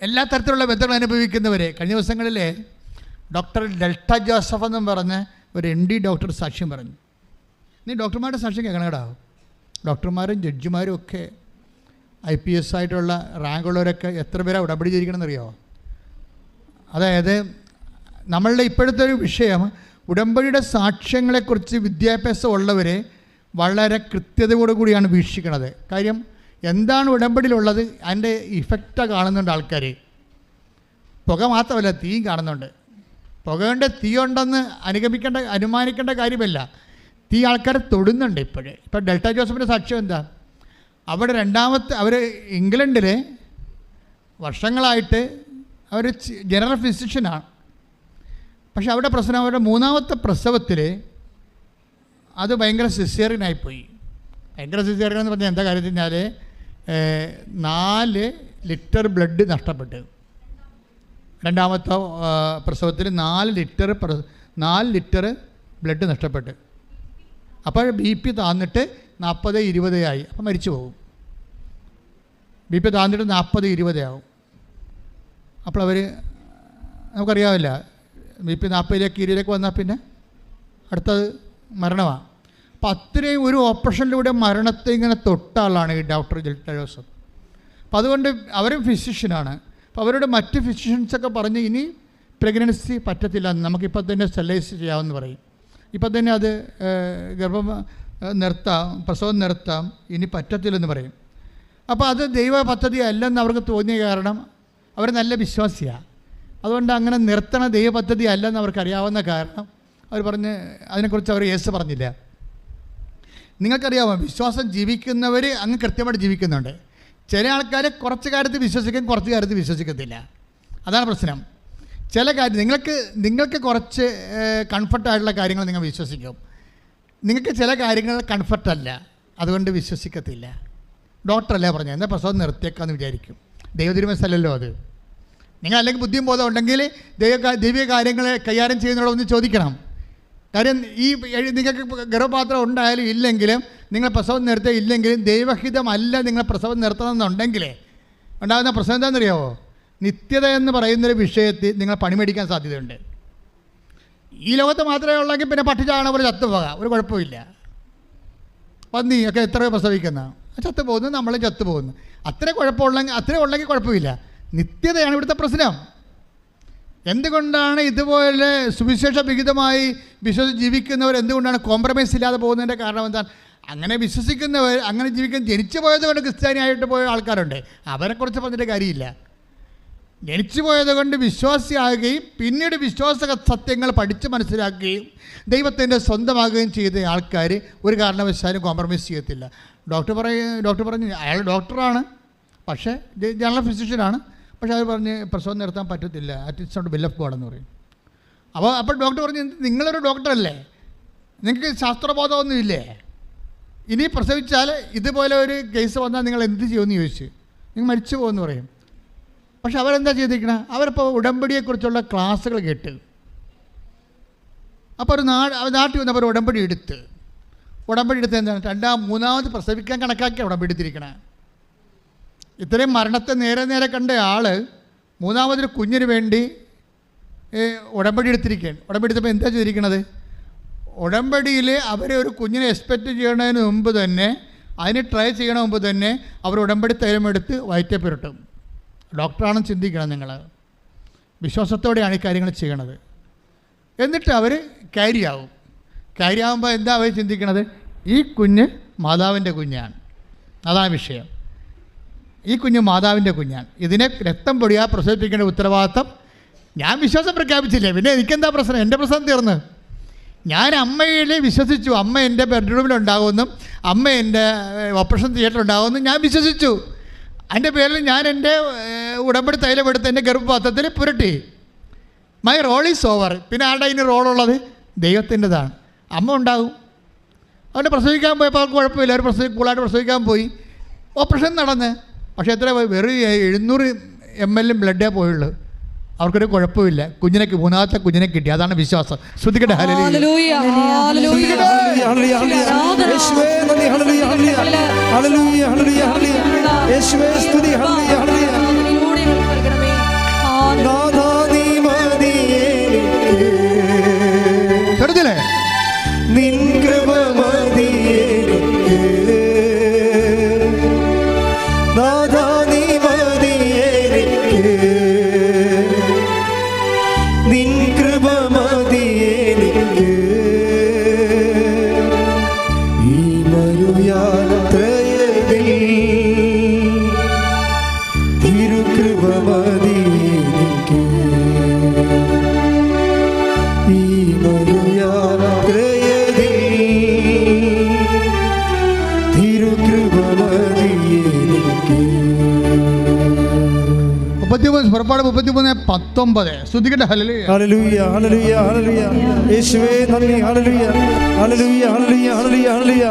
എല്ലാ തരത്തിലുള്ള ബന്ധങ്ങൾ അനുഭവിക്കുന്നവരെ. കഴിഞ്ഞ ദിവസങ്ങളിലെ ഡോക്ടർ ഡെൽറ്റ ജോസഫ് എന്നും പറഞ്ഞ് ഒരു ND ഡോക്ടർ സാക്ഷ്യം പറഞ്ഞു. നീ ഡോക്ടർമാരുടെ സാക്ഷ്യം കേൾക്കണം കേട്ടോ. ഡോക്ടർമാരും ജഡ്ജിമാരും ഒക്കെ IPS ആയിട്ടുള്ള റാങ്കുള്ളവരൊക്കെ എത്ര പേരാണ് ഉടമ്പടി ചെയ്തിരിക്കണമെന്നറിയാമോ? അതായത് നമ്മളുടെ ഇപ്പോഴത്തെ ഒരു വിഷയം ഉടമ്പടിയുടെ സാക്ഷ്യങ്ങളെക്കുറിച്ച് വിദ്യാഭ്യാസം ഉള്ളവരെ വളരെ കൃത്യതയോടുകൂടിയാണ് വീക്ഷിക്കുന്നത്. കാര്യം എന്താണ് ഉടമ്പടിയിലുള്ളത്, അതിൻ്റെ ഇഫക്റ്റാണ് കാണുന്നുണ്ട് ആൾക്കാർ. പുക മാത്രമല്ല, തീയും കാണുന്നുണ്ട്. പുകയുടെ തീ ഉണ്ടെന്ന് അനുമാനിക്കേണ്ട കാര്യമല്ല. തീ ആൾക്കാരെ തൊടുന്നുണ്ട് ഇപ്പോഴേ. ഇപ്പോൾ ഡെൽറ്റ ജോസഫിൻ്റെ സാക്ഷ്യം എന്താ? അവർ ഇംഗ്ലണ്ടിൽ വർഷങ്ങളായിട്ട് അവർ ജനറൽ ഫിസിഷ്യനാണ്. പക്ഷെ അവിടെ പ്രശ്നം, അവരുടെ 3ാമത്തെ പ്രസവത്തിൽ അത് ഭയങ്കര സിസേറിയനായിപ്പോയി. ഭയങ്കര സിസേറിയൻ എന്ന് പറഞ്ഞാൽ എന്താ കാര്യം വെച്ചാൽ 4 ലിറ്റർ ബ്ലഡ് നഷ്ടപ്പെട്ടു. 2ാമത്തെ പ്രസവത്തിൽ 4 ലിറ്റർ ബ്ലഡ് നഷ്ടപ്പെട്ടു. അപ്പോൾ BP താന്നിട്ട് 40-20 ആയി. അപ്പം മരിച്ചു പോകും. BP താന്നിട്ട് 40-20 ആവും. അപ്പോൾ അവർ നമുക്കറിയാവില്ല, BP 40-20 വന്നാൽ പിന്നെ അടുത്തത് മരണമാണ്. അപ്പോൾ അത്രയും ഒരു ഓപ്പറേഷനിലൂടെ മരണത്തെ ഇങ്ങനെ തൊട്ട ആളാണ് ഈ ഡോക്ടർ ഡെൽറ്റ ജോസഫ്. അപ്പോൾ അതുകൊണ്ട് അവരും ഫിസിഷ്യനാണ്. അപ്പോൾ അവരുടെ മറ്റ് ഫിസിഷ്യൻസൊക്കെ പറഞ്ഞ് ഇനി പ്രഗ്നൻസി പറ്റത്തില്ല, നമുക്കിപ്പോൾ തന്നെ സ്റ്റെറിലൈസ് ചെയ്യാമെന്ന് പറയും. ഇപ്പം തന്നെ അത് പ്രസവം നിർത്താം, ഇനി പറ്റത്തില്ലെന്ന് പറയും. അപ്പോൾ അത് ദൈവ പദ്ധതി അല്ലെന്ന് അവർക്ക് തോന്നിയ കാരണം അവർ നല്ല വിശ്വാസിയാണ്. അതുകൊണ്ട് അങ്ങനെ നിർത്തണ ദൈവ പദ്ധതി അല്ലെന്ന് അവർക്കറിയാവുന്ന കാരണം അവർ പറഞ്ഞ് അതിനെക്കുറിച്ച് അവർ യേശു പറഞ്ഞില്ല. നിങ്ങൾക്കറിയാമോ, വിശ്വാസം ജീവിക്കുന്നവർ അങ്ങ് കൃത്യമായിട്ട് ജീവിക്കുന്നുണ്ട്. ചില ആൾക്കാർ കുറച്ച് കാര്യത്തിൽ വിശ്വസിക്കും, കുറച്ച് കാര്യത്തിൽ വിശ്വസിക്കത്തില്ല. അതാണ് പ്രശ്നം. ചില കാര്യം നിങ്ങൾക്ക് കുറച്ച് കംഫർട്ടായിട്ടുള്ള കാര്യങ്ങൾ നിങ്ങൾ വിശ്വസിക്കും. നിങ്ങൾക്ക് ചില കാര്യങ്ങൾ കംഫർട്ടല്ല, അതുകൊണ്ട് വിശ്വസിക്കത്തില്ല. ഡോക്ടറല്ലേ പറഞ്ഞത്, എന്നാൽ പ്രസവം നിർത്തിയേക്കാമെന്ന് വിചാരിക്കും. ദൈവതിരുമനസ്സല്ലല്ലോ അത്. നിങ്ങൾ അല്ലെങ്കിൽ ബുദ്ധിയും ബോധം ഉണ്ടെങ്കിൽ ദൈവിക കാര്യങ്ങളെ കൈകാര്യം ചെയ്യുന്നതോടൊന്ന് ചോദിക്കണം. കാര്യം ഈ നിങ്ങൾക്ക് ഗർഭപാത്രം ഉണ്ടായാലും ഇല്ലെങ്കിലും നിങ്ങൾ പ്രസവം നിർത്തുക ഇല്ലെങ്കിലും ദൈവഹിതമല്ല നിങ്ങൾ പ്രസവം നിർത്തണമെന്നുണ്ടെങ്കിൽ ഉണ്ടാകുന്ന പ്രശ്നം എന്താണെന്നറിയാമോ? നിത്യത എന്ന് പറയുന്നൊരു വിഷയത്തിൽ നിങ്ങൾ പണിമേടിക്കാൻ സാധ്യതയുണ്ട്. ഈ ലോകത്ത് മാത്രമേ ഉള്ളെങ്കിൽ പിന്നെ പട്ടിച്ചാണ പോലെ ചത്തുപോകാം, ഒരു കുഴപ്പമില്ല. പന്നി ഒക്കെ എത്ര പ്രസവിക്കുന്ന ചത്തുപോകുന്നു, നമ്മളും ചത്തുപോകുന്നു. അത്രേ ഉള്ളെങ്കിൽ കുഴപ്പമില്ല. നിത്യതയാണ് ഇവിടുത്തെ പ്രശ്നം. എന്തുകൊണ്ടാണ് ഇതുപോലെ സുവിശേഷ വിഹിതമായി വിശ്വസിച്ച് ജീവിക്കുന്നവർ എന്തുകൊണ്ടാണ് കോംപ്രമൈസ് ഇല്ലാതെ പോകുന്നതിൻ്റെ കാരണം എന്താണ്? അങ്ങനെ വിശ്വസിക്കുന്നവർ, അങ്ങനെ ജീവിക്കാൻ ജനിച്ചു പോയത് കൊണ്ട് ക്രിസ്ത്യാനിയായിട്ട് പോയ ആൾക്കാരുണ്ട്. അവരെക്കുറിച്ച് പറഞ്ഞിട്ട് കാര്യമില്ല. ജനിച്ചു പോയത് കൊണ്ട് വിശ്വാസിയാകുകയും പിന്നീട് വിശ്വാസ സത്യങ്ങൾ പഠിച്ച് മനസ്സിലാക്കുകയും ദൈവത്തിൻ്റെ സ്വന്തമാകുകയും ചെയ്ത ആൾക്കാർ ഒരു കാരണവശാലും കോംപ്രമൈസ് ചെയ്യത്തില്ല. ഡോക്ടർ പറഞ്ഞു അയാൾ ഡോക്ടറാണ്, പക്ഷേ ജനറൽ ഫിസിഷ്യനാണ്, പക്ഷേ അവർ പറഞ്ഞ് പ്രസവം നിർത്താൻ പറ്റത്തില്ല, it's not will of God എന്ന് പറയും. അപ്പോൾ ഡോക്ടർ പറഞ്ഞു, നിങ്ങളൊരു ഡോക്ടറല്ലേ, നിങ്ങൾക്ക് ശാസ്ത്രബോധമൊന്നുമില്ലേ, ഇനി പ്രസവിച്ചാൽ ഇതുപോലെ ഒരു കേസ് വന്നാൽ നിങ്ങൾ എന്ത് ചെയ്യുമെന്ന് ചോദിച്ചു. നിങ്ങൾ മരിച്ചു പോകുമെന്ന് പറയും. പക്ഷെ അവരെന്താ ചെയ്തിരിക്കണം? അവരിപ്പോൾ ഉടമ്പടിയെക്കുറിച്ചുള്ള ക്ലാസ്സുകൾ കേട്ട്, അപ്പോൾ ഒരു നാട്ടിൽ വന്നപ്പോൾ ഉടമ്പടി എടുത്ത് എന്താണ് മൂന്നാമത് പ്രസവിക്കാൻ കണക്കാക്കിയാണ് ഉടമ്പടി എടുത്തിരിക്കണേ. ഇത്രയും മരണത്തെ നേരെ കണ്ട ആൾ മൂന്നാമതൊരു കുഞ്ഞിന് വേണ്ടി ഉടമ്പടി എടുത്തിരിക്കുകയാണ്. ഉടമ്പടി എടുത്തപ്പോൾ എന്താ ചെയ്തിരിക്കണത്? ഉടമ്പടിയിൽ അവരെ ഒരു കുഞ്ഞിനെ എക്സ്പെക്റ്റ് ചെയ്യണതിന് മുമ്പ് തന്നെ, അതിന് ട്രൈ ചെയ്യണ മുമ്പ് തന്നെ അവർ ഉടമ്പടി തൈലമെടുത്ത് വയറ്റേ പുരട്ടും. ഡോക്ടറാണെന്ന് ചിന്തിക്കണം നിങ്ങൾ. വിശ്വാസത്തോടെയാണ് ഈ കാര്യങ്ങൾ ചെയ്യണത്. എന്നിട്ട് അവർ ക്യാരിയാവും. ക്യാരിയാവുമ്പോൾ എന്താ അവർ ചിന്തിക്കണത്? ഈ കുഞ്ഞ് മാതാവിൻ്റെ കുഞ്ഞാണ്. അതാണ് വിഷയം. ഈ കുഞ്ഞ് മാതാവിൻ്റെ കുഞ്ഞാണ്. ഇതിനെ രക്തം പൊടിയാ പ്രസവിപ്പിക്കേണ്ട ഉത്തരവാദിത്തം ഞാൻ വിശ്വാസം പ്രഖ്യാപിച്ചില്ലേ, പിന്നെ എനിക്കെന്താ പ്രശ്നം? എൻ്റെ പ്രശ്നം തീർന്ന്. ഞാൻ അമ്മയിൽ വിശ്വസിച്ചു. അമ്മ എൻ്റെ ബെഡ്റൂമിലുണ്ടാകുമെന്നും അമ്മ എൻ്റെ ഓപ്പറേഷൻ തിയേറ്ററിലുണ്ടാകുമെന്നും ഞാൻ വിശ്വസിച്ചു. അതിൻ്റെ പേരിൽ ഞാൻ എൻ്റെ ഉടമ്പടി തൈലമെടുത്ത് എൻ്റെ ഗർഭപാത്രത്തിൽ പുരട്ടി. My role is over. പിന്നെ ആരുടെ അതിന് റോളുള്ളത്? ദൈവത്തിൻ്റെതാണ്. അമ്മ ഉണ്ടാകും. അവൻ്റെ പ്രസവിക്കാൻ പോയപ്പോൾ അവർക്ക് കുഴപ്പമില്ല, അവർ കൂളായിട്ട് പ്രസവിക്കാൻ പോയി. ഓപ്പറേഷൻ നടന്ന്. പക്ഷേ എത്ര വെറും 700 ml ബ്ലഡേ പോയുള്ളൂ. അവർക്കൊരു കുഴപ്പമില്ല. കുഞ്ഞിനെ മൂന്നാമത്തെ കുഞ്ഞിനെ കിട്ടി. അതാണ് വിശ്വാസം. ശ്രദ്ധിക്കട്ടെ. ചെറുതില്ലേ നിൻ കൃപ മതിയേ നാഥാ, നീ മതിയേ, നിൻ കൃപ മതിയേ, ഈ മരുയാത്രയിൽ തിരുകൃപ മതിയേ, ഈ മരുയാത്രയിൽ തിരുകൃപ മതിയേ. പുറപ്പാട് 33:19. ശ്രദ്ധിക്കട്ടെ. ഹല്ലേലൂയ, ഹല്ലേലൂയ, ഹല്ലേലൂയ. യേശുവേ നന്ദി. ഹല്ലേലൂയ, ഹല്ലേലൂയ, ഹല്ലേലൂയ, ഹല്ലേലൂയ, ഹല്ലേലൂയ.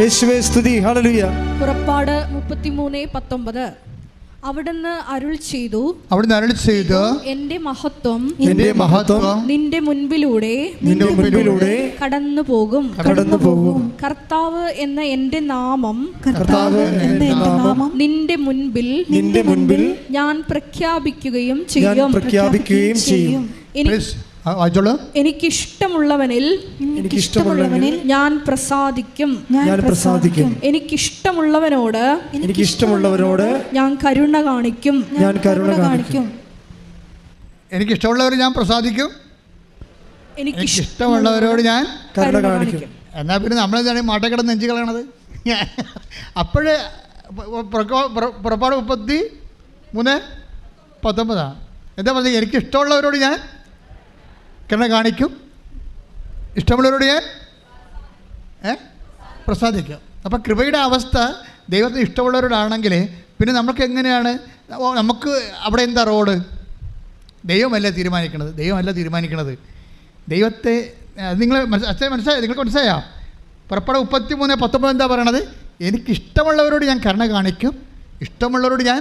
യേശുവേ സ്തുതി. ഹല്ലേലൂയ. പുറപ്പാട് 33:19. അവിടുന്ന് അരുൾ ചെയ്തു, എന്റെ മഹത്വം നിന്റെ മുൻപിലൂടെ കടന്നു പോകും. കർത്താവ് എന്ന എന്റെ നാമം നിന്റെ മുൻപിൽ ഞാൻ പ്രഖ്യാപിക്കുകയും ചെയ്യും. എനിക്കിഷ്ടമുള്ളവനിൽ ഞാൻ പ്രസാദിക്കും. എനിക്കിഷ്ടമുള്ളവനോട് ഞാൻ കരുണ കാണിക്കും. എനിക്കിഷ്ടമുള്ളവർ ഞാൻ പ്രസാദിക്കും. എനിക്കിഷ്ടമുള്ളവരോട് ഞാൻ കരുണ കാണിക്കും. എന്നാൽ പിന്നെ നമ്മളെന്താണ് മാട്ടക്കിടന്ന് നെഞ്ചു കളയണത്? അപ്പോഴേ പുറപ്പാട് 33:19 എന്താ പറഞ്ഞത്? എനിക്കിഷ്ടമുള്ളവരോട് ഞാൻ കരുണ കാണിക്കും, ഇഷ്ടമുള്ളവരോട് ഞാൻ പ്രസാദിക്കും. അപ്പോൾ കൃപയുടെ അവസ്ഥ ദൈവത്തിന് ഇഷ്ടമുള്ളവരോടാണെങ്കിൽ പിന്നെ നമുക്ക് എങ്ങനെയാണ്? നമുക്ക് അവിടെ എന്താ റോഡ്? ദൈവമല്ല തീരുമാനിക്കണത്. ദൈവത്തെ നിങ്ങൾ മനസ്സിലായോ? നിങ്ങൾക്ക് മനസ്സിലായോ? പുറപ്പാട് 33:19 എന്താ പറയണത്? എനിക്കിഷ്ടമുള്ളവരോട് ഞാൻ കരുണ കാണിക്കും, ഇഷ്ടമുള്ളവരോട് ഞാൻ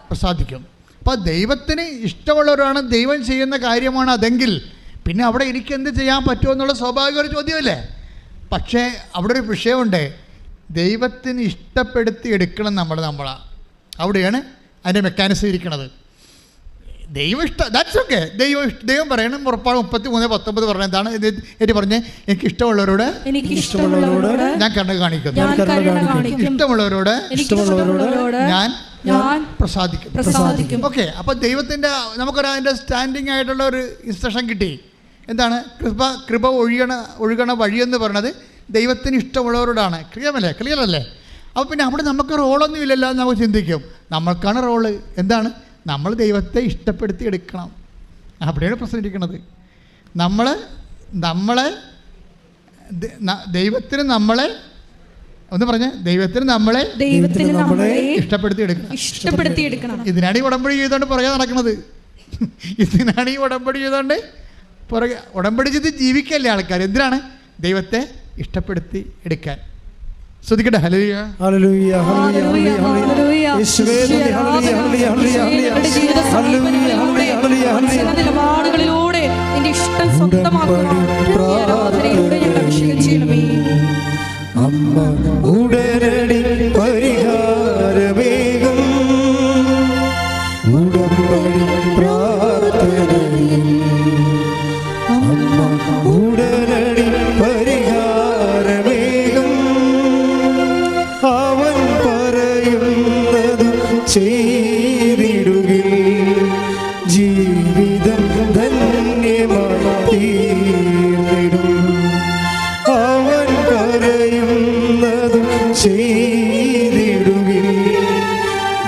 പ്രസാദിക്കും. അപ്പോൾ ദൈവത്തിന് ഇഷ്ടമുള്ളവരാണ്, ദൈവം ചെയ്യുന്ന കാര്യമാണ് അതെങ്കിൽ പിന്നെ അവിടെ എനിക്കെന്ത് ചെയ്യാൻ പറ്റുമെന്നുള്ള സ്വാഭാവിക ഒരു ചോദ്യമല്ലേ? പക്ഷേ അവിടെ ഒരു വിഷയമുണ്ട്. ദൈവത്തിന് ഇഷ്ടപ്പെടുത്തി എടുക്കണം നമ്മളാണ്. അവിടെയാണ് അതിൻ്റെ മെക്കാനിസം ഇരിക്കണത്. ദൈവം ഇഷ്ടം, ദാറ്റ്സ് ഓക്കെ. ദൈവം പറയണം. പുറപ്പാട് 33:19 പറഞ്ഞ എന്താണ് എനിക്ക് പറഞ്ഞേ? എനിക്ക് ഇഷ്ടമുള്ളവരോട് ഞാൻ കരുണ കാണിക്കുന്നു, ഇഷ്ടമുള്ളവരോട് ഞാൻ പ്രസാദിക്കും. ഓക്കെ, അപ്പോൾ ദൈവത്തിൻ്റെ നമുക്കൊരു അതിൻ്റെ സ്റ്റാൻഡിങ് ആയിട്ടുള്ള ഒരു ഇൻസ്ട്രക്ഷൻ കിട്ടി. എന്താണ്? കൃപ ഒഴുകണ വഴിയെന്ന് പറയുന്നത് ദൈവത്തിന് ഇഷ്ടമുള്ളവരോടാണ്. ക്ലിയർ അല്ലേ? അപ്പോൾ പിന്നെ അവിടെ നമുക്ക് റോളൊന്നും ഇല്ലല്ലോ എന്ന് നമുക്ക് ചിന്തിക്കും. നമ്മൾക്കാണ് റോള്. എന്താണ്? നമ്മൾ ദൈവത്തെ ഇഷ്ടപ്പെടുത്തി എടുക്കണം. അവിടെയാണ് പ്രശ്നമിരിക്കുന്നത്. ദൈവത്തിന് നമ്മളെ ഒന്ന് പറഞ്ഞേ, ദൈവത്തിന് നമ്മളെ ഇഷ്ടപ്പെടുത്തി എടുക്കണം. ഇതിനാണ് ഈ ഉടമ്പടി ചെയ്തുകൊണ്ട് പുറകെ നടക്കുന്നത്. ഇതിനാണ് ഈ ഉടമ്പടി ചെയ്തുകൊണ്ട് പുറകെ ഉടമ്പടി ചെയ്ത് ജീവിക്കല്ലേ ആൾക്കാർ. എന്തിനാണ്? ദൈവത്തെ ഇഷ്ടപ്പെടുത്തി എടുക്കാൻ. ശ്രദ്ധിക്കട്ടെ. ഹല്ലേലൂയ, ഹല്ലേലൂയ, ഹല്ലേലൂയ, ഹല്ലേലൂയ. യേശുവേ നന്ദി. ഹല്ലേലൂയ, ഹല്ലേലൂയ, ഹല്ലേലൂയ, ഹല്ലേലൂയ, ഹല്ലേലൂയ, ഹല്ലേലൂയ. നിലപാടുകളിലൂടെ നിന്റെ ഇഷ്ടം സ്വന്തമാക്കുവാൻ ആരാധനയിലൂടെ ഞങ്ങൾ അഭിഷേകം ചെയ്യണമേ. അമ്മ ഉടനടി പരിഹാരമേകും ഉടമ്പടി പ്രാർത്ഥനയിൽ. അമ്മ ഉടനടി പരിഹാരമേകും അവൻ പറയുന്നത് ചെയ്തിടുകിൽ ജീവിതം ധന്യമായി തീർന്നിടും. അവൻ പറയുന്നത് ചെയ്തിടുകിൽ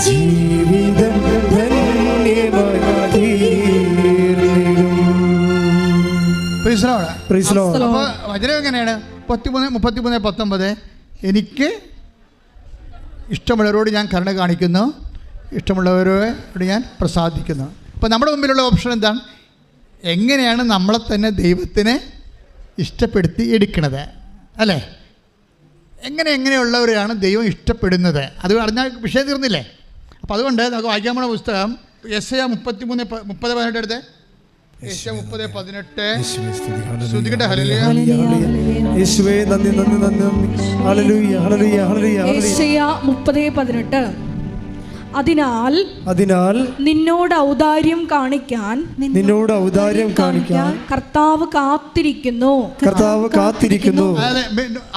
ജീവിതം ധന്യമായി തീർന്നിടും. അപ്പോൾ വചനം എങ്ങനെയാണ്? 33:19 എനിക്ക് ഇഷ്ടമുള്ളവരോട് ഞാൻ കരുണ കാണിക്കുന്നു, ഇഷ്ടമുള്ളവരോട് ഞാൻ പ്രസാദിക്കുന്നു. അപ്പോൾ നമ്മുടെ മുമ്പിലുള്ള ഓപ്ഷൻ എന്താണ്? എങ്ങനെയാണ് നമ്മളെ തന്നെ ദൈവത്തിനെ ഇഷ്ടപ്പെടുത്തി എടുക്കുന്നത്, അല്ലേ? എങ്ങനെയുള്ളവരെയാണ് ദൈവം ഇഷ്ടപ്പെടുന്നത്? അത് അറിഞ്ഞാൽ വിഷയം തീർന്നില്ലേ? അപ്പോൾ അതുകൊണ്ട് നമുക്ക് വായിക്കാൻ പോകുന്ന പുസ്തകം യെശയ്യാ 33:30 എടുത്ത്. യെശയ്യാ 30:18. ശ്രദ്ധിക്കട്ടെ. ഹല്ലേലൂയ, യേശുവേ നന്ദി, നന്ദി, നന്ദി, നന്ദി. ഹല്ലേലൂയ, ഹല്ലേലൂയ, ഹല്ലേലൂയ. യെശയ്യാ 30:18. അതിനാൽ നിന്നോട് ഔദാര്യം കാണിക്കാൻ കർത്താവ് കാത്തിരിക്കുന്നു.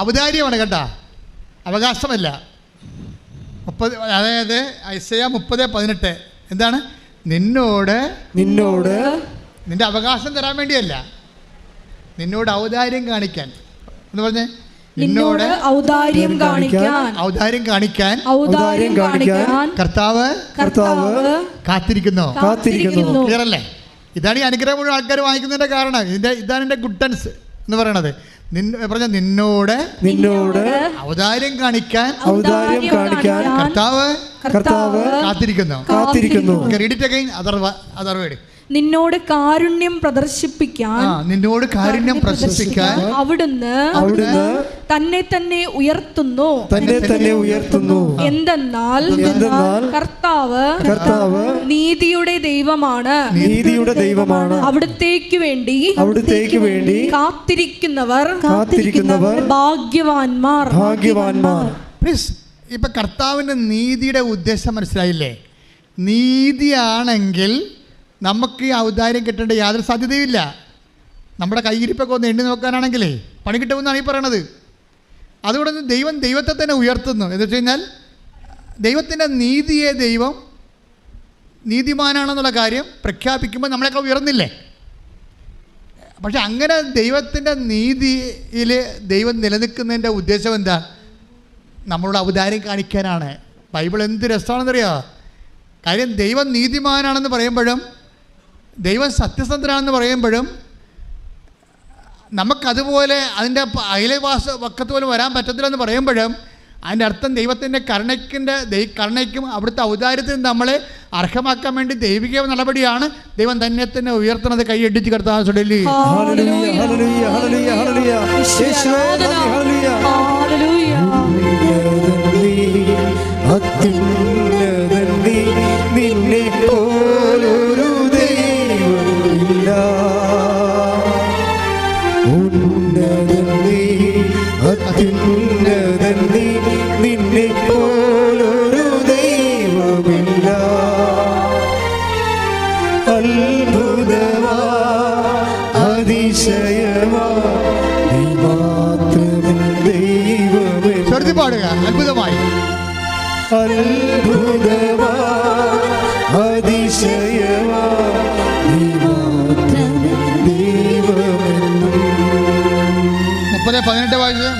ഔദാര്യമാണ് കേട്ടാ, അവകാശമല്ല. അതായത് യെശയ്യാ 30:18 എന്താണ്? നിന്നോട് നിന്റെ അവകാശം തരാൻ വേണ്ടിയല്ല, നിന്നോട് ഔദാര്യം കാണിക്കാൻ എന്ന് പറഞ്ഞേ. നിന്നോട് ഔദാര്യം കാണിക്കാൻ കർത്താവ് കാത്തിരിക്കുന്നു. ക്ലിയർ അല്ലേ? ഇതാണ് ഈ അനുഗ്രഹം മുഴുവൻ ആൾക്കാർ വാങ്ങിക്കുന്നതിന്റെ കാരണം. ഇതാണ് എൻ്റെ ഗുഡ്നസ് എന്ന് പറയണത്. നിന്നോട് ഔദാര്യം കാണിക്കാൻ കർത്താവ് കാത്തിരിക്കുന്നു. Read it again, other word. നിന്നോട് കാരുണ്യം പ്രദർശിപ്പിക്കാൻ അവിടുന്ന് തന്നെ തന്നെ ഉയർത്തുന്നു. എന്തെന്നാൽ കർത്താവ് നീതിയുടെ ദൈവമാണ്. അവിടുത്തേക്ക് വേണ്ടി കാത്തിരിക്കുന്നവർ ഭാഗ്യവാന്മാർ. പ്ലീസ്, ഇപ്പൊ കർത്താവിന്റെ നീതിയുടെ ഉദ്ദേശം മനസ്സിലായില്ലേ? നീതിയാണെങ്കിൽ നമുക്ക് ഈ ഔദാര്യം കിട്ടേണ്ട യാതൊരു സാധ്യതയുമില്ല. നമ്മുടെ കൈയിരിപ്പൊക്കെ ഒന്ന് എണ്ണി നോക്കാനാണെങ്കിലേ പണി കിട്ടുമെന്നാണ് ഈ പറയണത്. അതുകൊണ്ട് ദൈവത്തെ തന്നെ ഉയർത്തുന്നു. എന്ന് വെച്ച് കഴിഞ്ഞാൽ ദൈവത്തിൻ്റെ നീതിയെ ദൈവം നീതിമാനാണെന്നുള്ള കാര്യം പ്രഖ്യാപിക്കുമ്പോൾ നമ്മളെയൊക്കെ ഉയർന്നില്ലേ? പക്ഷെ അങ്ങനെ ദൈവത്തിൻ്റെ നീതിയിൽ ദൈവം നിലനിൽക്കുന്നതിൻ്റെ ഉദ്ദേശം എന്താ? നമ്മളോട് ഔദാര്യം കാണിക്കാനാണ്. ബൈബിൾ എന്ത് രസമാണെന്നറിയാമോ? കാര്യം ദൈവം നീതിമാനാണെന്ന് പറയുമ്പോഴും ദൈവം സത്യസന്ധനാണെന്ന് പറയുമ്പോഴും നമുക്കതുപോലെ അതിൻ്റെ അയൽവാസവക്കത്ത് പോലും വരാൻ പറ്റത്തില്ലെന്ന് പറയുമ്പോഴും അതിൻ്റെ അർത്ഥം ദൈവത്തിൻ്റെ കരുണയ്ക്കും അവിടുത്തെ ഔദാര്യത്തിനും നമ്മളെ അർഹമാക്കാൻ വേണ്ടി ദൈവിക നടപടിയാണ് ദൈവം തന്നെ ഉയർത്തുന്നത്. കൈയടിച്ച് കർത്താവ് ചൊല്ലി. നിന്നെ പോലൊരു ദൈവമില്ല. ഉന്നതൻ നീ, അത്യുന്നതൻ നീ, നിന്നെ പോലൊരു ദൈവമില്ല. അത്ഭുതമായി അത്ഭുതമാ അതിശയമാ നീ മാത്രമേ ദൈവമെന്നും. 30:18 വായിച്ചത്.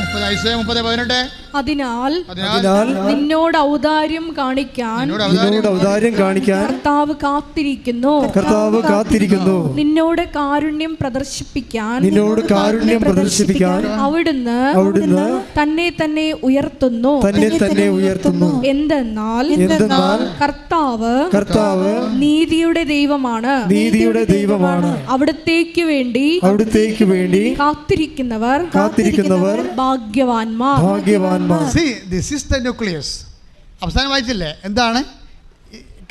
30:18. അതിനാൽ അതിനാൽ നിന്നോട് ഔദാര്യം കാണിക്കാൻ കർത്താവ് കാത്തിരിക്കുന്നു. നിന്നോട് കാരുണ്യം പ്രദർശിപ്പിക്കാൻ അവിടുന്ന് തന്നെ തന്നെ ഉയർത്തുന്നു. എന്തെന്നാൽ കർത്താവ് നീതിയുടെ ദൈവമാണ്. അവിടത്തേക്ക് വേണ്ടി കാത്തിരിക്കുന്നവർ ഭാഗ്യവാന്മാർ. See, this is the nucleus. അവസാനം വായിച്ചില്ലേ? എന്താണ്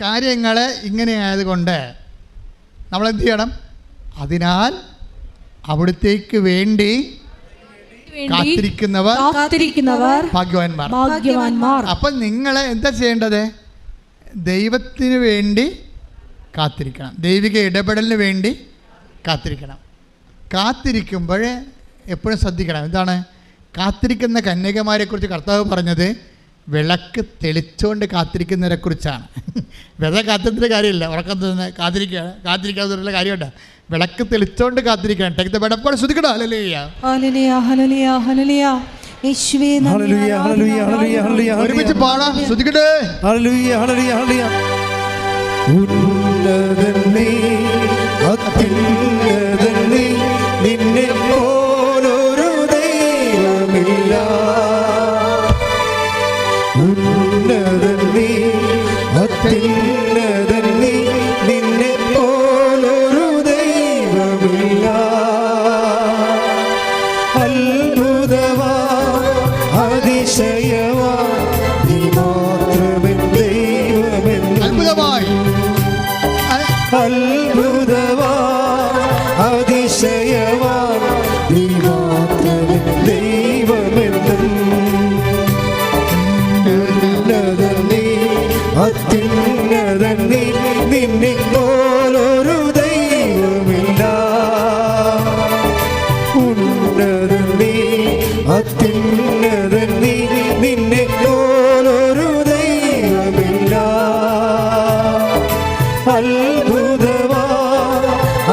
കാര്യങ്ങൾ ഇങ്ങനെ ആയതുകൊണ്ട് നമ്മൾ എന്ത് ചെയ്യണം? അതിനാൽ അവിടത്തേക്ക് വേണ്ടി കാത്തിരിക്കുന്നവർ ഭാഗ്യവാന്മാർ. അപ്പം നിങ്ങൾ എന്താ ചെയ്യേണ്ടത്? ദൈവത്തിന് വേണ്ടി കാത്തിരിക്കണം. ദൈവിക ഇടപെടലിന് വേണ്ടി കാത്തിരിക്കണം. കാത്തിരിക്കുമ്പോൾ എപ്പോഴും ശ്രദ്ധിക്കണം. എന്താണ്? കാത്തിരിക്കുന്ന കന്യകമാരെക്കുറിച്ച് കർത്താവ് പറഞ്ഞത് വിളക്ക് കാത്തിരിക്കുന്നവരെ കുറിച്ചാണ്. വെറുതെ കാത്തിരിക്കുന്ന കാര്യമില്ല. ഉറക്കം തന്നെ കാത്തിരിക്കാതെ കാര്യമുണ്ട്. വിളക്ക് തെളിച്ചോണ്ട് കാത്തിരിക്കണം. Take the bed of God. ശ്രദ്ധിക്കണോ? ഹല്ലേലൂയ ഹല്ലേലൂയ ഹല്ലേലൂയ ഹല്ലേലൂയ യേശുവേ ഹല്ലേലൂയ ഹല്ലേലൂയ ഹല്ലേലൂയ ഹല്ലേലൂയ. ഒരുമിച്ച് പാടാം. ശ്രദ്ധിക്കട്ടെ. ഹല്ലേലൂയ ഹല്ലേലൂയ ഹല്ലേലൂയ. ഉന്നതനേ അത്യുന്നതനേ നിന്നെ പോലൊരു ദൈവമില്ല. ഉന്നതനേ അത്യുന്നതനേ നിന്നെ പോലൊരു ദൈവമില്ല. അത്ഭുതമാ അതിശയമാ നീ മാത്രമേ ദൈവമെന്ന്. അത്ഭുതമായി അത്ഭുതമാ അതിശയമാ നീ മാത്രമേ ദൈവമെന്നും. ഉന്നതനേ അത്യുന്നതനേ നിന്നെ പോലൊരു ദൈവമില്ല. ഉന്നതനേ അത്യുന്നതനേ നിന്നെ പോലൊരു ദൈവമില്ല. അത്ഭുതമാ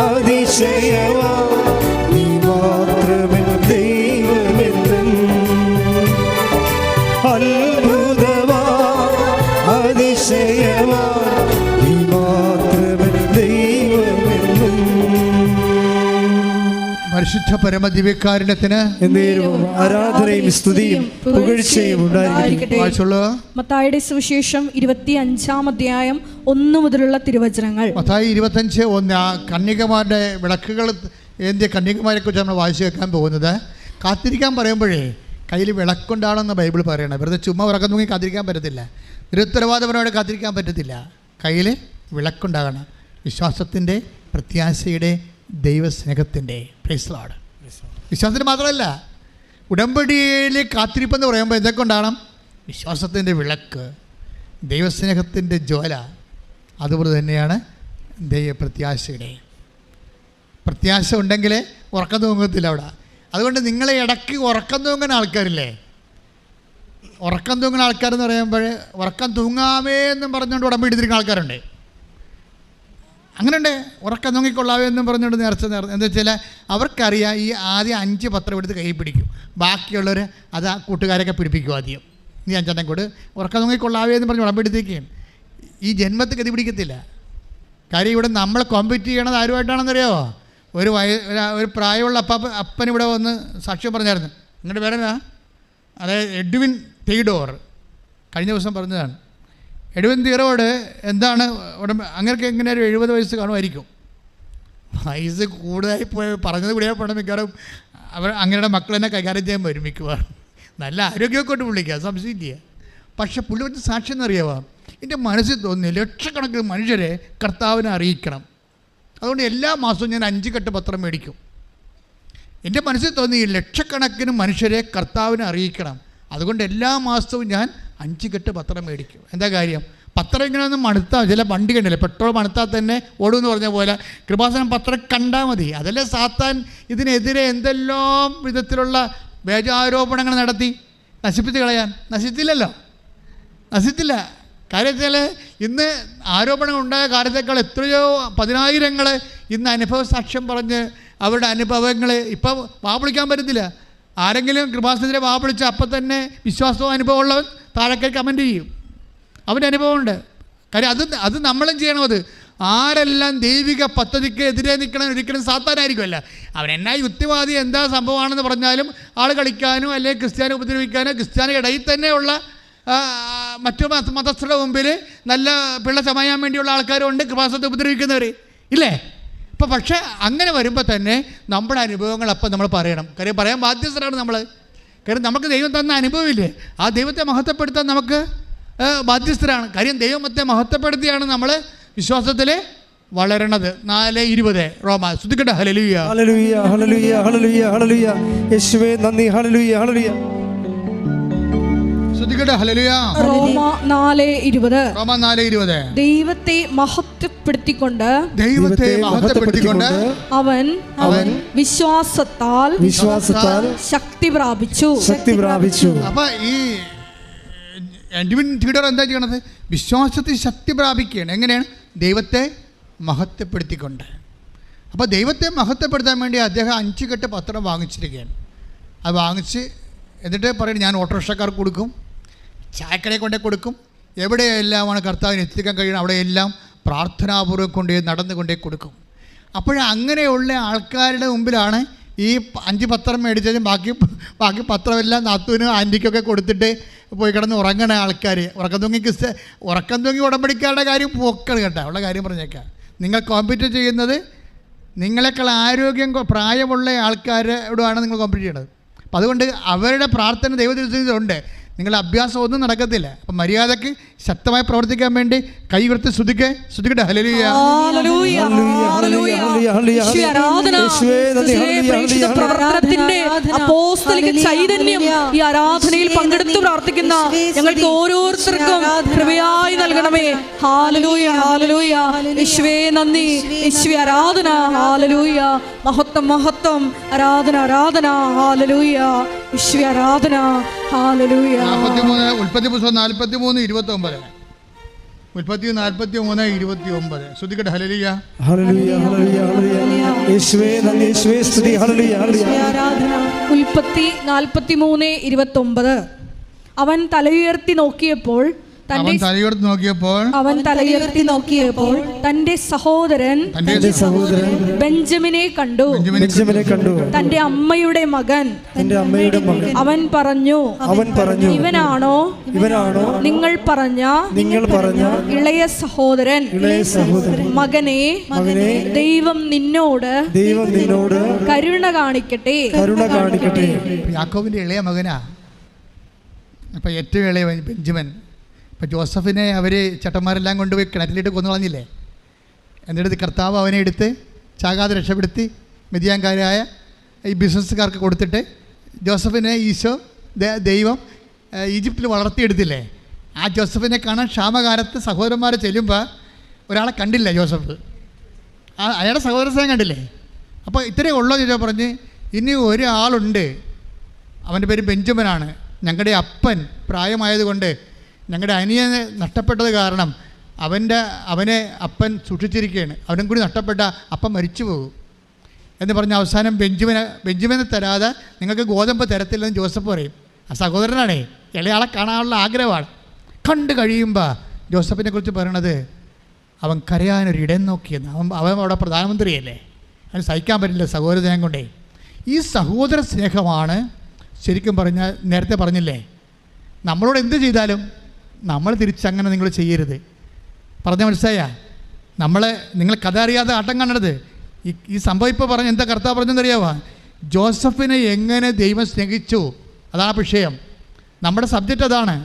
അതിശയമാ നീ മാത്രമേ ദൈവമെന്നും. അത്ഭുതമാ അതിശയമാ നീ മാത്രമേ ദൈവമെന്നും. പരിശുദ്ധ പരമദിവ്യകാരുണ്യത്തിന് ആരാധനയും സ്തുതിയും പുകഴ്ചയും ഉണ്ടായിരിക്കട്ടെ. മത്തായിയുടെ സുവിശേഷം 25-ാം അധ്യായം 1 മുതലുള്ള തിരുവചനങ്ങൾ. മത്തായി 25:1. കന്യകമാരുടെ വിളക്കുകൾ ഏന്തിയ കന്യകമാരെ കുറിച്ച് നമ്മൾ വായിച്ചു കേൾക്കാൻ പോകുന്നത്. കാത്തിരിക്കാൻ പറയുമ്പോഴേ കയ്യിൽ വിളക്കുണ്ടാണെന്ന് ബൈബിൾ പറയണം. വെറുതെ ചുമ്മാ ഉറക്കം തൂങ്ങി കാത്തിരിക്കാൻ പറ്റത്തില്ല. നിരുത്തരവാദപരമായിട്ട് കാത്തിരിക്കാൻ പറ്റത്തില്ല. കയ്യിൽ വിളക്കുണ്ടാകണം. വിശ്വാസത്തിൻ്റെ, പ്രത്യാശയുടെ, ദൈവസ്നേഹത്തിൻ്റെ. Praise the Lord. വിശ്വാസത്തിന് മാത്രമല്ല, ഉടമ്പടിയിൽ കാത്തിരിപ്പെന്ന് പറയുമ്പോൾ എന്തൊക്കെ ഉണ്ടാകണം? വിശ്വാസത്തിൻ്റെ വിളക്ക്, ദൈവസ്നേഹത്തിൻ്റെ ജ്വാല, അതുപോലെ തന്നെയാണ് പ്രത്യാശയുടെ. പ്രത്യാശ ഉണ്ടെങ്കിൽ ഉറക്കം തൂങ്ങത്തില്ല അവിടെ. അതുകൊണ്ട് നിങ്ങളെ ഇടയ്ക്ക് ഉറക്കം തൂങ്ങുന്ന ആൾക്കാരില്ലേ, ഉറക്കം തൂങ്ങുന്ന ആൾക്കാരെന്ന് പറയുമ്പോൾ ഉറക്കം തൂങ്ങാമേ എന്നും പറഞ്ഞുകൊണ്ട് ഉടമ്പടി എടുത്തിരിക്കുന്ന ആൾക്കാരുണ്ട്. അങ്ങനെയുണ്ട്. ഉറക്കം തൂങ്ങിക്കൊള്ളാവേ എന്നും പറഞ്ഞുകൊണ്ട് നേർച്ച എന്താ വെച്ചാൽ അവർക്കറിയാം ഈ ആദ്യം 5 പത്രം എടുത്ത് കൈ പിടിക്കും. ബാക്കിയുള്ളവർ അത് ആ കൂട്ടുകാരൊക്കെ പിടിപ്പിക്കും. ആദ്യം നീ 5 കൂടെ ഉറക്കം തൂങ്ങിക്കൊള്ളാവേ എന്ന് പറഞ്ഞ് ഉടമ്പടി എടുത്തേക്കും. ഈ ജന്മത്തിൽ ഗതി പിടിക്കത്തില്ല. കാര്യം ഇവിടെ നമ്മൾ കോമ്പീറ്റ് ചെയ്യണത് ആരുമായിട്ടാണെന്നറിയാമോ? ഒരു പ്രായമുള്ള അപ്പൻ ഇവിടെ വന്ന് സാക്ഷ്യം പറഞ്ഞായിരുന്നു. നിങ്ങളുടെ പേരെന്നാ? അതായത് എഡ്വിൻ തെയ്ഡോർ. കഴിഞ്ഞ ദിവസം പറഞ്ഞതാണ്. എഡ്വിൻ തീറോട് എന്താണ് അങ്ങനെയൊക്കെ എങ്ങനെ ഒരു 70 വയസ്സ് കാണുമായിരിക്കും. വയസ്സ് കൂടുതലായി പറഞ്ഞത് കൂടിയാൽ പണം മിക്കവാറും അവർ അങ്ങനെയുടെ മക്കൾ തന്നെ കൈകാര്യം ചെയ്യാൻ വരും മിക്കവാറും. നല്ല ആരോഗ്യമൊക്കെ കൊണ്ട് പുള്ളിക്കുക, സംശയിക്കുക. പക്ഷെ പുള്ളി വെച്ച് സാക്ഷ്യം എന്നറിയാമോ? എൻ്റെ മനസ്സിൽ തോന്നി ലക്ഷക്കണക്കിന് മനുഷ്യരെ കർത്താവിനെ അറിയിക്കണം. അതുകൊണ്ട് എല്ലാ മാസവും ഞാൻ 5 കെട്ട് പത്രം മേടിക്കും. എൻ്റെ മനസ്സിൽ തോന്നി ലക്ഷക്കണക്കിന് മനുഷ്യരെ കർത്താവിനെ അറിയിക്കണം. അതുകൊണ്ട് എല്ലാ മാസവും ഞാൻ 5 കെട്ട് പത്രം മേടിക്കും. എന്താ കാര്യം? പത്രം ഇങ്ങനെ ഒന്നും മണുത്താൽ, ചില വണ്ടി കണ്ടില്ലേ പെട്രോൾ മണുത്താൽ തന്നെ ഓടുമെന്ന് പറഞ്ഞ പോലെ കൃപാസനം പത്രം കണ്ടാൽ മതി. അതല്ലേ സാത്താൻ ഇതിനെതിരെ എന്തെല്ലാം വിധത്തിലുള്ള വ്യാജാരോപണങ്ങൾ നടത്തി. നശിപ്പിച്ച് കളയാൻ? നശിച്ചില്ലല്ലോ, നശിച്ചില്ല. കാര്യത്തിൽ ഇന്ന് ആരോപണം ഉണ്ടായ കാര്യത്തേക്കാൾ എത്രയോ 10,000 ഇന്ന് അനുഭവ സാക്ഷ്യം പറഞ്ഞ് അവരുടെ അനുഭവങ്ങൾ ഇപ്പം വാപിളിക്കാൻ പറ്റത്തില്ല. ആരെങ്കിലും കൃപാസനത്തിലെ വാപിളിച്ച അപ്പം തന്നെ വിശ്വാസവും അനുഭവമുള്ളവൻ താഴേക്ക് കമൻറ്റ് ചെയ്യും, അവൻ്റെ അനുഭവമുണ്ട്. കാര്യം അത് നമ്മളും ചെയ്യണം. അത് ആരെല്ലാം ദൈവിക പദ്ധതിക്ക് എതിരെ നിൽക്കണം ഒരിക്കലും സാത്താനായിരിക്കുമല്ല. അവൻ എന്നാ യുക്തിവാദി എന്താ സംഭവമാണെന്ന് പറഞ്ഞാലും ആൾ കളിക്കാനോ അല്ലെങ്കിൽ ക്രിസ്ത്യാനി ഉപദ്രവിക്കാനോ ക്രിസ്ത്യാനി ഇടയിൽ തന്നെയുള്ള മറ്റു മതസ്ഥരുടെ മുമ്പിൽ നല്ല പിള്ള ചമയാൻ വേണ്ടിയുള്ള ആൾക്കാരുണ്ട്, കൃപാസനത്തെ ഉപദ്രവിക്കുന്നവർ ഇല്ലേ? അപ്പോൾ പക്ഷേ അങ്ങനെ വരുമ്പോൾ തന്നെ നമ്മുടെ അനുഭവങ്ങൾ അപ്പം നമ്മൾ പറയണം. കാര്യം പറയാൻ ബാധ്യസ്ഥരാണ് നമ്മൾ. കാര്യം നമുക്ക് ദൈവം തന്ന അനുഭവമില്ലേ, ആ ദൈവത്തെ മഹത്വപ്പെടുത്താൻ നമുക്ക് ബാധ്യസ്ഥരാണ്. കാര്യം ദൈവത്തെ മഹത്വപ്പെടുത്തിയാണ് നമ്മൾ വിശ്വാസത്തിൽ വളരണത്. 4:20 റോമ. സ്തുതിക്കട്ടെ. ഹല്ലേലൂയ ഹല്ലേലൂയ ഹല്ലേലൂയ ഹല്ലേലൂയ ഹല്ലേലൂയ. യേശുവേ നന്ദി. ഹല്ലേലൂയ ഹല്ലേലൂയ. സ്തുതിക്കട്ടെ. ഹല്ലേലൂയ. റോമ 4:20. റോമ 4:20. ദൈവത്തെ മഹത്വപ്പെടുത്തിക്കൊണ്ട് അവൻ വിശ്വാസത്താൽ ശക്തി പ്രാപിച്ചു. അപ്പൊ ഈ എഡ്വിൻ ടീഡർ എന്താ ചെയ്യണത്? വിശ്വാസത്തിൽ ശക്തി പ്രാപിക്കുകയാണ്. എങ്ങനെയാണ്? ദൈവത്തെ മഹത്വപ്പെടുത്തിക്കൊണ്ട്. അപ്പോൾ ദൈവത്തെ മഹത്വപ്പെടുത്താൻ വേണ്ടി അദ്ദേഹം 5 കെട്ട് പത്രം വാങ്ങിച്ചിരിക്കുകയാണ്. അത് വാങ്ങിച്ച് എന്നിട്ട് പറയും, ഞാൻ ഓട്ടോറിക്ഷക്കാർക്ക് കൊടുക്കും, ചായക്കടയിൽ കൊണ്ടേ കൊടുക്കും, എവിടെയെല്ലാമാണ് കർത്താവിന് എത്തിക്കാൻ കഴിയണം അവിടെയെല്ലാം പ്രാർത്ഥനാപൂർവ്വം നടന്നുകൊണ്ടേ കൊടുക്കും. അങ്ങനെയുള്ള ആൾക്കാരുടെ മുമ്പിലാണ് ഈ 5 പത്രം മേടിച്ചതും ബാക്കി പത്രമെല്ലാം നാത്തൂനും ആൻറ്റിക്കൊക്കെ കൊടുത്തിട്ട് പോയി കിടന്ന് ഉറങ്ങണ ആൾക്കാർ. ഉറക്കം തൂങ്ങി ഉടമ്പടിക്കാരുടെ കാര്യം പോക്കണം കേട്ടോ. ഉള്ള കാര്യം പറഞ്ഞേക്കാം. നിങ്ങൾ കോമ്പീറ്റ് ചെയ്യുന്നത് നിങ്ങളെക്കാൾ ആരോഗ്യം പ്രായമുള്ള ആൾക്കാരോടാണ് നിങ്ങൾ കോമ്പീറ്റ് ചെയ്യണത്. അപ്പം അതുകൊണ്ട് അവരുടെ പ്രാർത്ഥന ദൈവത്തിനുണ്ട്. നിങ്ങളുടെ അഭ്യാസം ഒന്നും നടക്കത്തില്ല. അപ്പം മര്യാദക്ക് ശക്തമായി പ്രവർത്തിക്കാൻ വേണ്ടി കൈ കൊടുത്ത് സ്തുതിക്കട്ടെ. ഹല്ലേലൂയ. അപ്പോസ്തലിക ചൈതന്യം ഈ ആരാധനയിൽ പങ്കെടുത്ത് പ്രാർത്ഥിക്കുന്ന ഞങ്ങൾക്ക് ഓരോരുത്തർക്കും കൃപയായി നൽകണമേ. ഹല്ലേലൂയ ഹല്ലേലൂയ. യേശുവേ നന്ദി, യേശുവേ ആരാധന. ഹല്ലേലൂയ. മഹത്വം മഹത്വം. ആരാധന ആരാധന. ഹല്ലേലൂയ. യേശുവേ ആരാധന. ഹല്ലേലൂയ. ഉൽപ്പത്തി പുസ്തകം 43:29. ഉൽപ്പത്തി 43:29. ശ്രുതിക്കട്ടെ. ഹല്ലേലൂയ ഹല്ലേലൂയ ഹല്ലേലൂയ ഹല്ലേലൂയ. യേശുവേ നന്ദി, യേശുവേ സ്തുതി. ഹല്ലേലൂയ ഹല്ലേലൂയ. ഉൽപ്പത്തി 43:29. അവൻ തലയുയർത്തി നോക്കിയപ്പോൾ തന്റെ സഹോദരൻ ബെഞ്ചമിനെ കണ്ടു. തന്റെ അമ്മയുടെ മകൻ അവൻ പറഞ്ഞു, ഇവനാണോ നിങ്ങൾ പറഞ്ഞ ഇളയ സഹോദരൻ? മകനെ, ദൈവം നിന്നോട് കരുണ കാണിക്കട്ടെ. യാക്കോബിന്റെ ഇളയ മകനാ. അപ്പം ഏറ്റവും ഇളയ ബെഞ്ചമിൻ. ഇപ്പം ജോസഫിനെ അവർ ചട്ടന്മാരെല്ലാം കൊണ്ടുപോയി കിണറ്റിലിട്ട് കൊന്നു കളഞ്ഞില്ലേ? എന്നിട്ട് കർത്താവ് അവനെ എടുത്ത് ചാകാതെ രക്ഷപ്പെടുത്തി മിദ്യാൻകാരായ ഈ ബിസിനസ്സുകാർക്ക് കൊടുത്തിട്ട് ജോസഫിനെ ദൈവം ഈജിപ്തിൽ വളർത്തിയെടുത്തില്ലേ? ആ ജോസഫിനെ കാണാൻ ക്ഷാമകാലത്ത് സഹോദരന്മാർ ചെല്ലുമ്പോൾ ഒരാളെ കണ്ടില്ല ജോസഫ്. അയാളുടെ സഹോദരനെ കണ്ടില്ലേ? അപ്പോൾ ഇത്രയേ ഉള്ളൂ ചോദിച്ചാൽ പറഞ്ഞ്, ഇനി ഒരാളുണ്ട്, അവൻ്റെ പേര് ബെഞ്ചമിനാണ്. ഞങ്ങളുടെ അപ്പൻ പ്രായമായതുകൊണ്ട് ഞങ്ങളുടെ അനിയനെ നഷ്ടപ്പെട്ടത് കാരണം അവനെ അപ്പൻ സൂക്ഷിച്ചിരിക്കുകയാണ്. അവനും കൂടി നഷ്ടപ്പെട്ട അപ്പൻ മരിച്ചു പോകും എന്ന് പറഞ്ഞ് അവസാനം ബെഞ്ചമിനെ തരാതെ നിങ്ങൾക്ക് ഗോതമ്പ് തരത്തില്ലെന്ന് ജോസഫ് പറയും. ആ സഹോദരനാണേ, ഇളയാളെ കാണാനുള്ള ആഗ്രഹമാണ്. കണ്ടു കഴിയുമ്പോൾ ജോസഫിനെ കുറിച്ച് പറയണത് അവൻ കരയാനൊരിടം നോക്കിയെന്ന്. അവൻ അവിടെ പ്രധാനമന്ത്രിയല്ലേ, അവന് സഹിക്കാൻ പറ്റില്ല സഹോദരൻ കൊണ്ടേ. ഈ സഹോദര സ്നേഹമാണ് ശരിക്കും പറഞ്ഞാൽ നേരത്തെ പറഞ്ഞില്ലേ, നമ്മളോട് എന്ത് ചെയ്താലും നമ്മൾ തിരിച്ചങ്ങനെ നിങ്ങൾ ചെയ്യരുത്. പറഞ്ഞ മനസ്സിലായ? നിങ്ങൾ കഥ അറിയാതെ ആട്ടം കാണരുത്. ഈ സംഭവം ഇപ്പോൾ പറഞ്ഞ് എന്താ കർത്താവ് പറഞ്ഞെന്നറിയാവാ? ജോസഫിനെ എങ്ങനെ ദൈവം സ്നേഹിച്ചു, അതാണ് വിഷയം. നമ്മുടെ സബ്ജക്റ്റ് അതാണ്.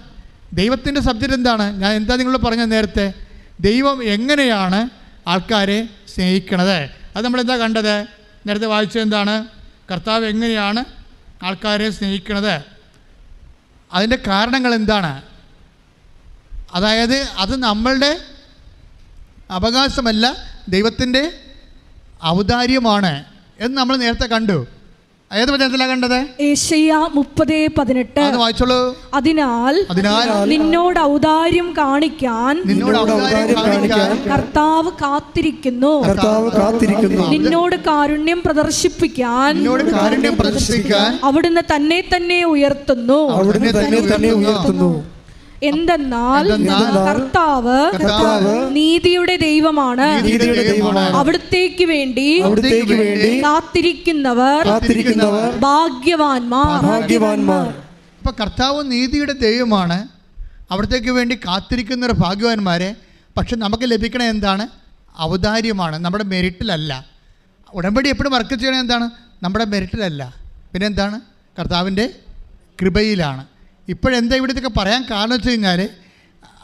ദൈവത്തിൻ്റെ സബ്ജക്റ്റ് എന്താണ്? ഞാൻ എന്താ നിങ്ങളോട് പറഞ്ഞ നേരത്തെ? ദൈവം എങ്ങനെയാണ് ആൾക്കാരെ സ്നേഹിക്കണത്. അത് നമ്മളെന്താ കണ്ടത്? നേരത്തെ വായിച്ചത് എന്താണ്? കർത്താവ് എങ്ങനെയാണ് ആൾക്കാരെ സ്നേഹിക്കണത്, അതിൻ്റെ കാരണങ്ങൾ എന്താണ്? അതായത് അത് നമ്മളുടെ അവകാശമല്ല, ദൈവത്തിൻ്റെ ഔദാര്യമാണ് എന്ന് നമ്മൾ നേരത്തെ കണ്ടു. ഏത് വചനത്തിലാണ് കണ്ടത്? യെശയ്യാ 30:18. അത് വായിച്ചോളൂ. അതിനാൽ നിന്നോട് ഔദാര്യം കാണിക്കാൻ കർത്താവ് കാത്തിരിക്കുന്നു. നിന്നോട് കാരുണ്യം പ്രദർശിപ്പിക്കാൻ അവിടുന്ന് തന്നെ തന്നെ ഉയർത്തുന്നു. എന്തെന്നാൽ കർത്താവ് നീതിയുടെ ദൈവമാണ്. അവിടുത്തേക്ക് വേണ്ടി കാത്തിരിക്കുന്നവർ ഭാഗ്യവാന്മാർ. ഇപ്പൊ കർത്താവ് നീതിയുടെ ദൈവമാണ്, അവിടത്തേക്ക് വേണ്ടി കാത്തിരിക്കുന്നവർ ഭാഗ്യവാന്മാരെ. പക്ഷെ നമുക്ക് ലഭിക്കണ എന്താണ്? ഔദാര്യമാണ്, നമ്മുടെ മെറിറ്റിലല്ല. ഉടമ്പടി എപ്പോഴും വർക്ക് ചെയ്യണത് എന്താണ്? നമ്മുടെ മെറിറ്റിലല്ല, പിന്നെ എന്താണ്? കർത്താവിൻ്റെ കൃപയിലാണ്. ഇപ്പോഴെന്താ ഇവിടത്തൊക്കെ പറയാൻ കാരണം വെച്ച് കഴിഞ്ഞാൽ,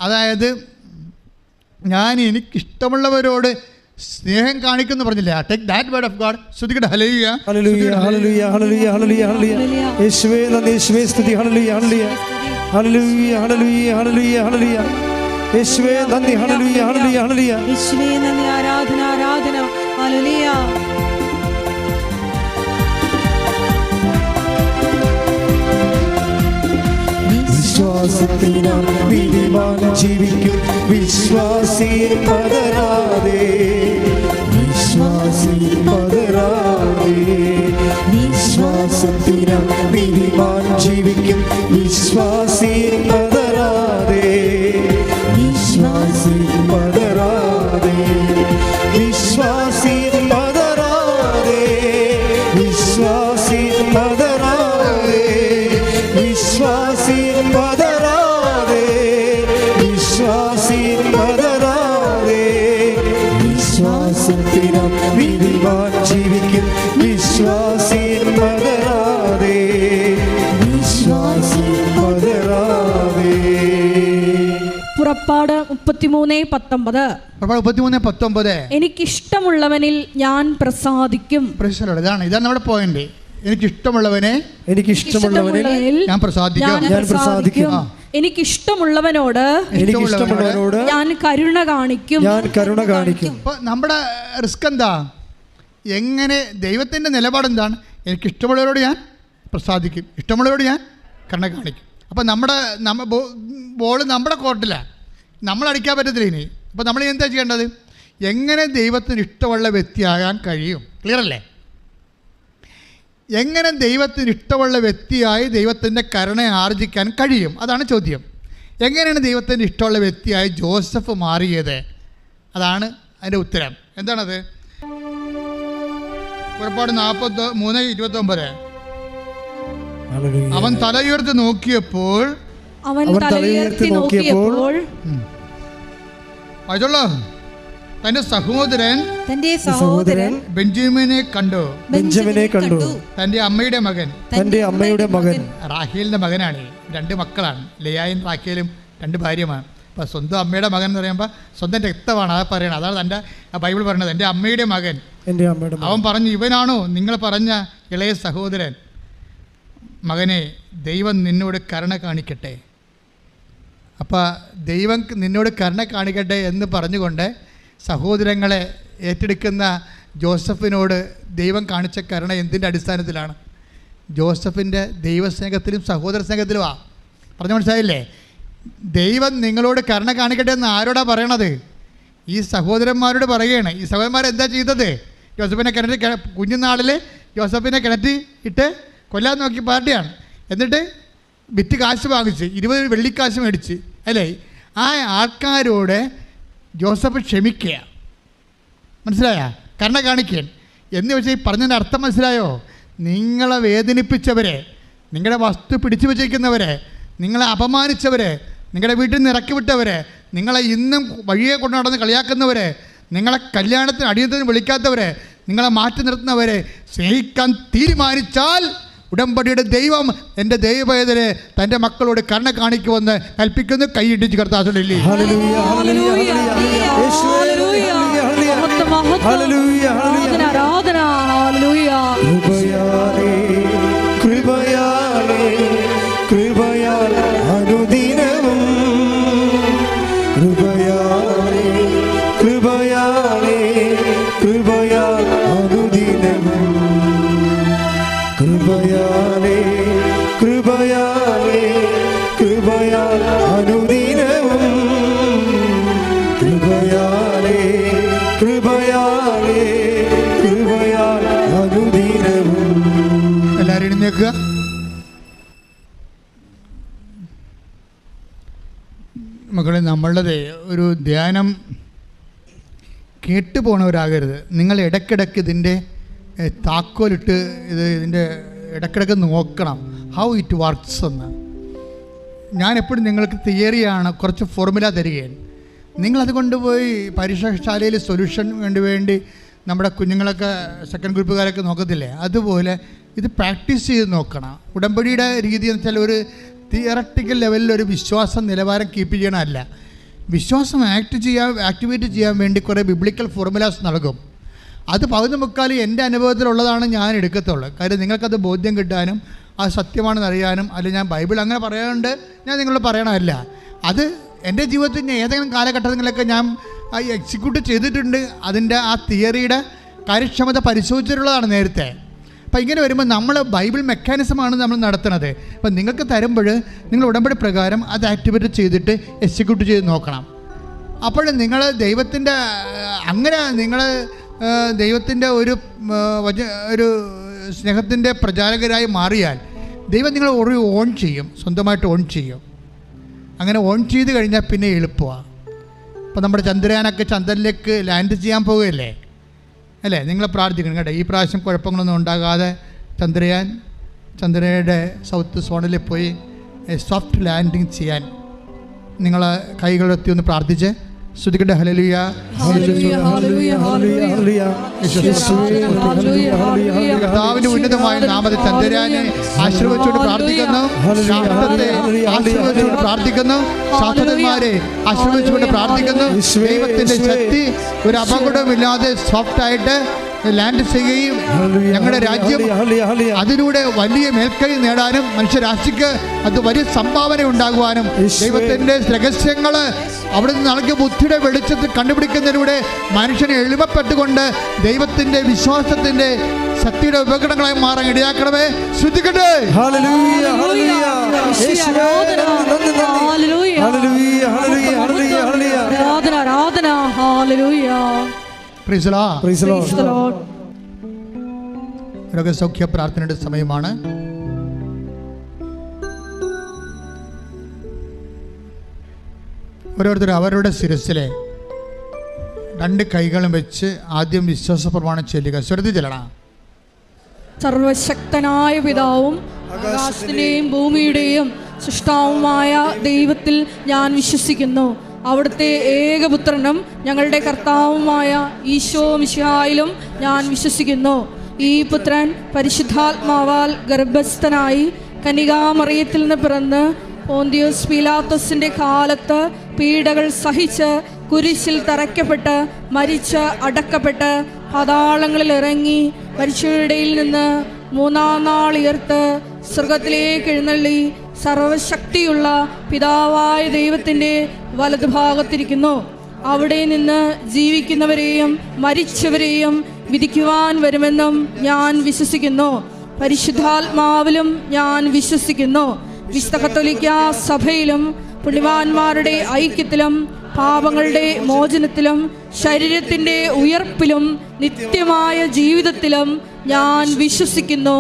അതായത് ഞാൻ എനിക്കിഷ്ടമുള്ളവരോട് സ്നേഹം കാണിക്കുന്നു പറഞ്ഞില്ലേ? Take that word of God. ശ്രദ്ധിക്കട്ടെ. ഹല്ലേലൂയ ഹല്ലേലൂയ ഹല്ലേലൂയ ഹല്ലേലൂയ ഹല്ലേലൂയ യേശുവേ നന്ദി, യേശുവേ സ്തുതി. ഹല്ലേലൂയ ഹല്ലേലൂയ ഹല്ലേലൂയ ഹല്ലേലൂയ ഹല്ലേലൂയ ഹല്ലേലൂയ യേശുവേ നന്ദി. ഹല്ലേലൂയ ഹല്ലേലൂയ ഹല്ലേലൂയ യേശുവേ നന്ദി. ആരാധന ആരാധന. ഹല്ലേലൂയ. വിശ്വാസത്തിനാൽ നീതിമാൻ ജീവിക്കും, വിശ്വാസിയെ പതരാതെ, വിശ്വാസിയെ പതരാതെ. വിശ്വാസത്തിനാൽ നീതിമാൻ ജീവിക്കും, വിശ്വാസിയെ പതരാതെ, വിശ്വാസിയെ പതരാതെ, വിശ്വാസിയെ പതരാതെ, വിശ്വാസിയെ പതരാതെ, വിശ്വാസിയെ പതരാതെ, വിശ്വാസിയെ പതരാതെ. വിശ്വാസത്തിനാൽ നീതിമാൻ ജീവിക്കും, വിശ്വാസിയെ പതരാതെ, വിശ്വാസിയെ പതരാതെ. പുറപ്പാട് 33:19. എനിക്കിഷ്ടമുള്ളവനിൽ ഞാൻ പ്രസാദിക്കും. ഇതാണ് നമ്മുടെ പോയിന്റ്. എനിക്കിഷ്ടമുള്ളവനെ ഞാൻ പ്രസാദിക്കും. എനിക്കിഷ്ടമുള്ളവനോട് ഞാൻ കരുണ കാണിക്കും. നമ്മുടെ റിസ്ക് എന്താ? എങ്ങനെ ദൈവത്തിൻ്റെ നിലപാട് എന്താണ്? എനിക്കിഷ്ടമുള്ളവരോട് ഞാൻ പ്രസാദിക്കും, ഇഷ്ടമുള്ളവരോട് ഞാൻ കരുണ കാണിക്കും. അപ്പം ബോൾ നമ്മുടെ കോർട്ടിലാണ്, നമ്മളടിക്കാൻ പറ്റത്തില്ല ഇനി. അപ്പോൾ നമ്മൾ എന്താ ചെയ്യേണ്ടത്? എങ്ങനെ ദൈവത്തിന് ഇഷ്ടമുള്ള വ്യക്തിയാകാൻ കഴിയും? ക്ലിയർ അല്ലേ? എങ്ങനെ ദൈവത്തിന് ഇഷ്ടമുള്ള വ്യക്തിയായി ദൈവത്തിൻ്റെ കരുണ ആർജിക്കാൻ കഴിയും? അതാണ് ചോദ്യം. എങ്ങനെയാണ് ദൈവത്തിൻ്റെ ഇഷ്ടമുള്ള വ്യക്തിയായി ജോസഫ് മാറിയത്? അതാണ് അതിൻ്റെ ഉത്തരം. എന്താണത്? പുറപ്പാട് 43:29. അവൻ തലയുയർത്തി നോക്കിയപ്പോൾ തന്റെ സഹോദരൻ ബെഞ്ചമിനെ കണ്ടു. തന്റെ അമ്മയുടെ മകൻ റാഹേലിന്റെ മകനാണ്. 2 മക്കളാണ്, ലെയായും റാഖേലും 2 ഭാര്യമാണ്. അപ്പോൾ സ്വന്തം അമ്മയുടെ മകൻ എന്ന് പറയുമ്പോൾ സ്വന്തം രക്തമാണ് അത് പറയണത്. അതാണ് തൻ്റെ ബൈബിൾ പറയുന്നത്, എൻ്റെ അമ്മയുടെ മകൻ. അവൻ പറഞ്ഞു, ഇവനാണോ നിങ്ങൾ പറഞ്ഞ ഇളയ സഹോദരൻ? മകനെ, ദൈവം നിന്നോട് കരുണ കാണിക്കട്ടെ. അപ്പോൾ ദൈവം നിന്നോട് കരുണ കാണിക്കട്ടെ എന്ന് പറഞ്ഞുകൊണ്ട് സഹോദരങ്ങളെ ഏറ്റെടുക്കുന്ന ജോസഫിനോട് ദൈവം കാണിച്ച കരുണ എന്തിൻ്റെ അടിസ്ഥാനത്തിലാണ്? ജോസഫിൻ്റെ ദൈവസ്നേഹത്തിലും സഹോദര സ്നേഹത്തിലുമാണ്. പറഞ്ഞു മനസ്സിലായില്ലേ? ദൈവം നിങ്ങളോട് കരുണ കാണിക്കട്ടെ എന്ന് ആരോടാ പറയണത്? ഈ സഹോദരന്മാരോട് പറയുകയാണ്. ഈ സഹോദരന്മാരെന്താ ചെയ്തത്? ജോസഫിനെ കുഞ്ഞുനാളിൽ ജോസഫിനെ കിണറ്റി ഇട്ട് കൊല്ലാൻ നോക്കി പാർട്ടിയാണ്. എന്നിട്ട് വിറ്റ് കാശ് വാങ്ങിച്ച് 20 വെള്ളിക്കാശ് മേടിച്ച് അല്ലേ? ആ ആൾക്കാരോട് ജോസഫ് ക്ഷമിക്കുക. മനസ്സിലായ? കരുണ കാണിക്കാൻ എന്ന് വെച്ചാൽ ഈ പറഞ്ഞതിൻ്റെ അർത്ഥം മനസ്സിലായോ? നിങ്ങളെ വേദനിപ്പിച്ചവരെ, നിങ്ങളുടെ വസ്തു പിടിച്ചു വച്ചിരിക്കുന്നവരെ, നിങ്ങളെ അപമാനിച്ചവരെ, നിങ്ങളുടെ വീട്ടിൽ നിന്ന് ഇറക്കി വിട്ടവരെ, നിങ്ങളെ ഇന്നും വഴിയെ കൊണ്ടു നടന്ന് കളിയാക്കുന്നവരെ, നിങ്ങളെ കല്യാണത്തിന് അടിയന്തരം വിളിക്കാത്തവരെ, നിങ്ങളെ മാറ്റി നിർത്തുന്നവരെ സ്നേഹിക്കാൻ തീരുമാനിച്ചാൽ ഉടമ്പടിയുടെ ദൈവം എൻ്റെ ദൈവവേദനെ തൻ്റെ മക്കളോട് കരുണ കാണിക്കുമെന്ന് കൽപ്പിക്കുന്നു. കൈയിടിച്ച് കർത്താവില്ലേ? കൃപയാൽ എടുക്കുക. മക്കളെ, നമ്മളുടെ ഒരു ധ്യാനം കേട്ടുപോണവരാകരുത്. നിങ്ങൾ ഇടയ്ക്കിടയ്ക്ക് ഇതിൻ്റെ താക്കോലിട്ട് ഇതിൻ്റെ ഇടയ്ക്കിടയ്ക്ക് നോക്കണം ഹൗ ഇറ്റ് വർക്ക്സ് എന്ന്. ഞാൻ എപ്പോഴും നിങ്ങൾക്ക് തിയറിയാണ്, കുറച്ച് ഫോർമുല തരികയാണ്. നിങ്ങളത് കൊണ്ടുപോയി പരീക്ഷാശാലയിൽ സൊല്യൂഷൻ വേണ്ടി നമ്മുടെ കുഞ്ഞുങ്ങളൊക്കെ സെക്കൻഡ് ഗ്രൂപ്പുകാരൊക്കെ നോക്കത്തില്ലേ, അതുപോലെ ഇത് പ്രാക്ടീസ് ചെയ്ത് നോക്കണം. ഉടമ്പടിയുടെ രീതി എന്ന് വെച്ചാൽ ഒരു തിയറട്ടിക്കൽ ലെവലിൽ ഒരു വിശ്വാസം നിലവാരം കീപ്പ് ചെയ്യണമല്ല. വിശ്വാസം ആക്ടിവേറ്റ് ചെയ്യാൻ വേണ്ടി കുറേ ബിബ്ലിക്കൽ ഫോർമുലാസ് നൽകും. അത് പകുതി മുക്കാലും എൻ്റെ അനുഭവത്തിലുള്ളതാണ് ഞാൻ എടുക്കത്തുള്ളൂ. കാര്യം നിങ്ങൾക്കത് ബോധ്യം കിട്ടാനും അത് സത്യമാണെന്ന് അറിയാനും. അല്ലെങ്കിൽ ഞാൻ ബൈബിൾ അങ്ങനെ പറയാണ്ട് ഞാൻ നിങ്ങളോട് പറയണമല്ല. അത് എൻ്റെ ജീവിതത്തിൻ്റെ ഏതെങ്കിലും കാലഘട്ടങ്ങളിലൊക്കെ ഞാൻ എക്സിക്യൂട്ട് ചെയ്തിട്ടുണ്ട്. അതിൻ്റെ ആ തിയറിയുടെ കാര്യക്ഷമത പരിശോധിച്ചിട്ടുള്ളതാണ് നേരത്തെ. അപ്പോൾ ഇങ്ങനെ വരുമ്പോൾ നമ്മൾ ബൈബിൾ മെക്കാനിസമാണ് നമ്മൾ നടത്തുന്നത്. അപ്പം നിങ്ങൾക്ക് തരുമ്പോൾ നിങ്ങൾ ഉടമ്പടി പ്രകാരം അത് ആക്ടിവേറ്റ് ചെയ്തിട്ട് എക്സിക്യൂട്ട് ചെയ്ത് നോക്കണം. അപ്പോൾ നിങ്ങൾ ദൈവത്തിൻ്റെ അങ്ങനെ നിങ്ങൾ ദൈവത്തിൻ്റെ ഒരു സ്നേഹത്തിൻ്റെ പ്രചാരകരായി മാറിയാൽ ദൈവം നിങ്ങളെ ഒരു ഓൺ ചെയ്യും, സ്വന്തമായിട്ട് ഓൺ ചെയ്യും. അങ്ങനെ ഓൺ ചെയ്ത് കഴിഞ്ഞാൽ പിന്നെ എളുപ്പമാണ്. അപ്പോൾ നമ്മുടെ ചന്ദ്രയാനൊക്കെ ചന്ദ്രനിലേക്ക് ലാൻഡ് ചെയ്യാൻ പോവുകയല്ലേ അല്ലേ? നിങ്ങൾ പ്രാർത്ഥിക്കണം കേട്ടോ, ഈ പ്രാവശ്യം കുഴപ്പങ്ങളൊന്നും ഉണ്ടാകാതെ ചന്ദ്രയുടെ സൗത്ത് സോണിൽ പോയി സോഫ്റ്റ് ലാൻഡിങ് ചെയ്യാൻ നിങ്ങൾ കൈകളെത്തി ഒന്ന് പ്രാർത്ഥിച്ച് സ്തുതിക്കട്ടെ. ഹല്ലേലൂയ, കർത്താവിന്റെ ഉന്നതമായ നാമത്തിൽ ചന്ദ്രയാനെ ആശീർവദിച്ചുകൊണ്ട് പ്രാർത്ഥിക്കുന്നു. ശാസ്ത്രത്തെ ആശീർവദിച്ചുകൊണ്ട് പ്രാർത്ഥിക്കുന്നു. ശാസ്ത്രജ്ഞന്മാരെ ആശീർവദിച്ചുകൊണ്ട് പ്രാർത്ഥിക്കുന്നു. ദൈവത്തിന്റെ ശക്തി ഒരു അപകടമില്ലാതെ സോഫ്റ്റായിട്ട് ലാൻഡ് ചെയ്യുകയും ഞങ്ങളുടെ രാജ്യം അതിലൂടെ വലിയ മേൽക്കൈ നേടാനും മനുഷ്യരാശിക്ക് അത് വലിയ സംഭാവന ഉണ്ടാകുവാനും ദൈവത്തിൻ്റെ രഹസ്യങ്ങൾ അവിടെ നിന്ന് നൽകിയ ബുദ്ധിയുടെ വെളിച്ചത്തിൽ കണ്ടുപിടിക്കുന്നതിലൂടെ മനുഷ്യനെ എളിമപ്പെട്ടുകൊണ്ട് ദൈവത്തിൻ്റെ വിശ്വാസത്തിൻ്റെ ശക്തിയുടെ ഉപകരണങ്ങളായി മാറാൻ ഇടയാക്കണമേ. ശ്രദ്ധിക്കട്ടെ. രോഗസൗഖ്യ പ്രാർത്ഥനയുടെ സമയമാണ്. ഓരോരുത്തർ അവരുടെ ശിരസിലെ 2 കൈകളും വെച്ച് ആദ്യം വിശ്വാസ പ്രമാണം ചൊല്ലുക. ശ്രദ്ധിച്ചല്ലണം. സർവശക്തനായ പിതാവും ആകാശത്തിന്റെയും ഭൂമിയുടെയും സൃഷ്ടാവുമായ ദൈവത്തിൽ ഞാൻ വിശ്വസിക്കുന്നു. അവിടുത്തെ ഏകപുത്രനും ഞങ്ങളുടെ കർത്താവുമായ ഈശോ മിശിഹായിലും ഞാൻ വിശ്വസിക്കുന്നു. ഈ പുത്രൻ പരിശുദ്ധാത്മാവാൽ ഗർഭസ്ഥനായി കന്യകാമറിയത്തിൽ നിന്ന് പിറന്ന് പോന്തിയോസ് പീലാത്തോസിന്റെ കാലത്ത് പീഡകൾ സഹിച്ച് കുരിശിൽ തറയ്ക്കപ്പെട്ട് മരിച്ച് അടക്കപ്പെട്ട് പാതാളങ്ങളിൽ ഇറങ്ങി മരിച്ചവരുടെ നിന്ന് 3-ാം നാൾ ഉയർത്ത് സ്വർഗത്തിലേക്ക് എഴുന്നള്ളി സർവശക്തിയുള്ള പിതാവായ ദൈവത്തിൻ്റെ വലതുഭാഗത്തിരിക്കുന്നു. അവിടെ നിന്ന് ജീവിക്കുന്നവരെയും മരിച്ചവരെയും വിധിക്കുവാൻ വരുമെന്നും ഞാൻ വിശ്വസിക്കുന്നു. പരിശുദ്ധാത്മാവിലും ഞാൻ വിശ്വസിക്കുന്നു. വിശുദ്ധ കത്തോലിക്ക സഭയിലും പുണ്യവാന്മാരുടെ ഐക്യത്തിലും പാപങ്ങളുടെ മോചനത്തിലും ശരീരത്തിൻ്റെ ഉയർപ്പിലും നിത്യമായ ജീവിതത്തിലും ഞാൻ വിശ്വസിക്കുന്നു.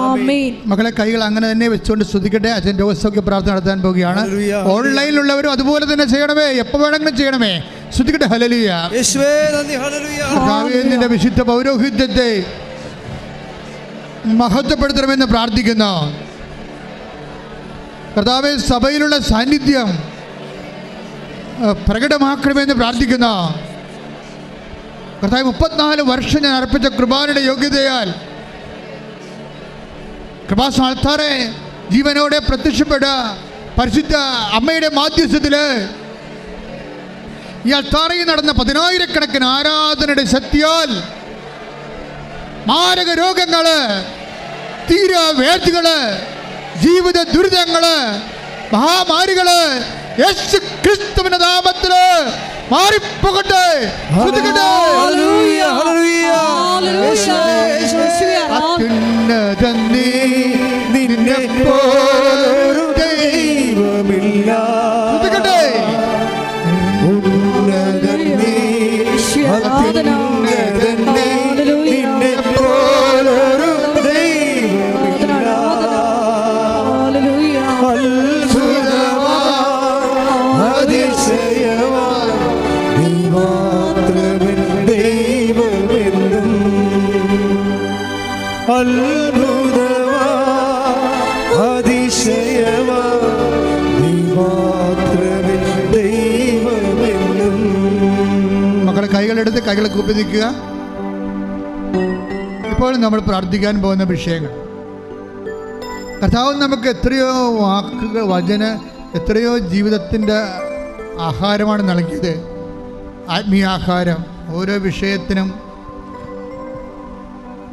ആമേൻ. മക്കളെ, കൈകൾ അങ്ങനെ തന്നെ വെച്ചുകൊണ്ട് സ്തുതിക്കട്ടെ. അച്ഛൻ രോഗസൗഖ്യ പ്രാർത്ഥന നടത്താൻ പോവുകയാണ്. ഓൺലൈനിലുള്ളവരും അതുപോലെ തന്നെ ചെയ്യണമേ, എപ്പോൾ വേണമെങ്കിലും ചെയ്യണമേ. സ്തുതിക്കട്ടെ. ഹല്ലേലൂയ. നിന്റെ വിശുദ്ധ പൗരോഹിത്യത്തെ മഹത്വപ്പെടുത്തണമെന്ന് പ്രാർത്ഥിക്കുന്നു. കർത്താവേ, സഭയിലുള്ള സാന്നിധ്യം പ്രകടമാക്കണമെന്ന് പ്രാർത്ഥിക്കുന്നു. കർത്താവ് 34 വർഷം ഞാൻ അർപ്പിച്ച കൃപാനയുടെ യോഗ്യതയാൽ കൃപാസ്ഥാനത്താറെ ജീവനോടെ പ്രത്യക്ഷപ്പെട്ട പരിശുദ്ധ അമ്മയുടെ മാധ്യസ്ഥത്തിൽ ഈ അൾത്താറയിൽ നടന്ന 10,000-കണക്കിന് ആരാധനയുടെ ശക്തിയാൽ മാരക രോഗങ്ങള്, തീരവേദികള്, ജീവിത ദുരിതങ്ങള്, മഹാമാരികള് യേശു ക്രിസ്തുവിന്റെ നാമത്തില് മാറിപ്പോകട്ടെ. നിന്നെപ്പോലൊരു ദൈവമില്ല. നിന്നെപ്പോലൊരു ദൈവമില്ല. മുണ്ടെടുത്ത് കൈകൾ കൂപ്പി നിൽക്കുക. ഇപ്പോൾ നമ്മൾ പ്രാർത്ഥിക്കാൻ പോകുന്ന വിഷയങ്ങൾ, കർത്താവ് നമുക്ക് എത്രയോ വാക്കുകൾ, എത്രയോ ജീവിതത്തിൻ്റെ ആഹാരമാണ് നൽകിയത്. ആത്മീയാഹാരം. ഓരോ വിഷയത്തിനും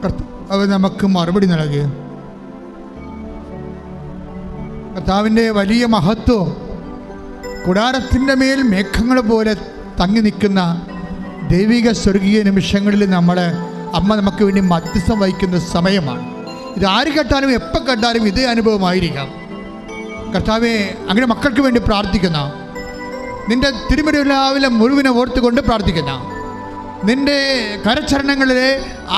കർത്താവ് നമുക്ക് മറുപടി നൽകി. കർത്താവിൻ്റെ വലിയ മഹത്വം കൂടാരത്തിൻ്റെ മേൽ മേഘങ്ങൾ പോലെ തങ്ങി നിൽക്കുന്ന ദൈവിക സ്വർഗീയ നിമിഷങ്ങളിൽ അമ്മ നമുക്ക് വേണ്ടി മധ്യസ്ഥം വഹിക്കുന്ന സമയമാണ്. ഇത് ആര് കേട്ടാലും എപ്പോൾ കേട്ടാലും ഇതേ അനുഭവമായിരിക്കാം. കർത്താവെ, അങ്ങനെ മക്കൾക്ക് വേണ്ടി പ്രാർത്ഥിക്കുന്ന, നിൻ്റെ തിരുമുരുവിലാവിലെ മുഴുവനെ ഓർത്തുകൊണ്ട് പ്രാർത്ഥിക്കുന്ന, നിൻ്റെ കരചരണങ്ങളിലെ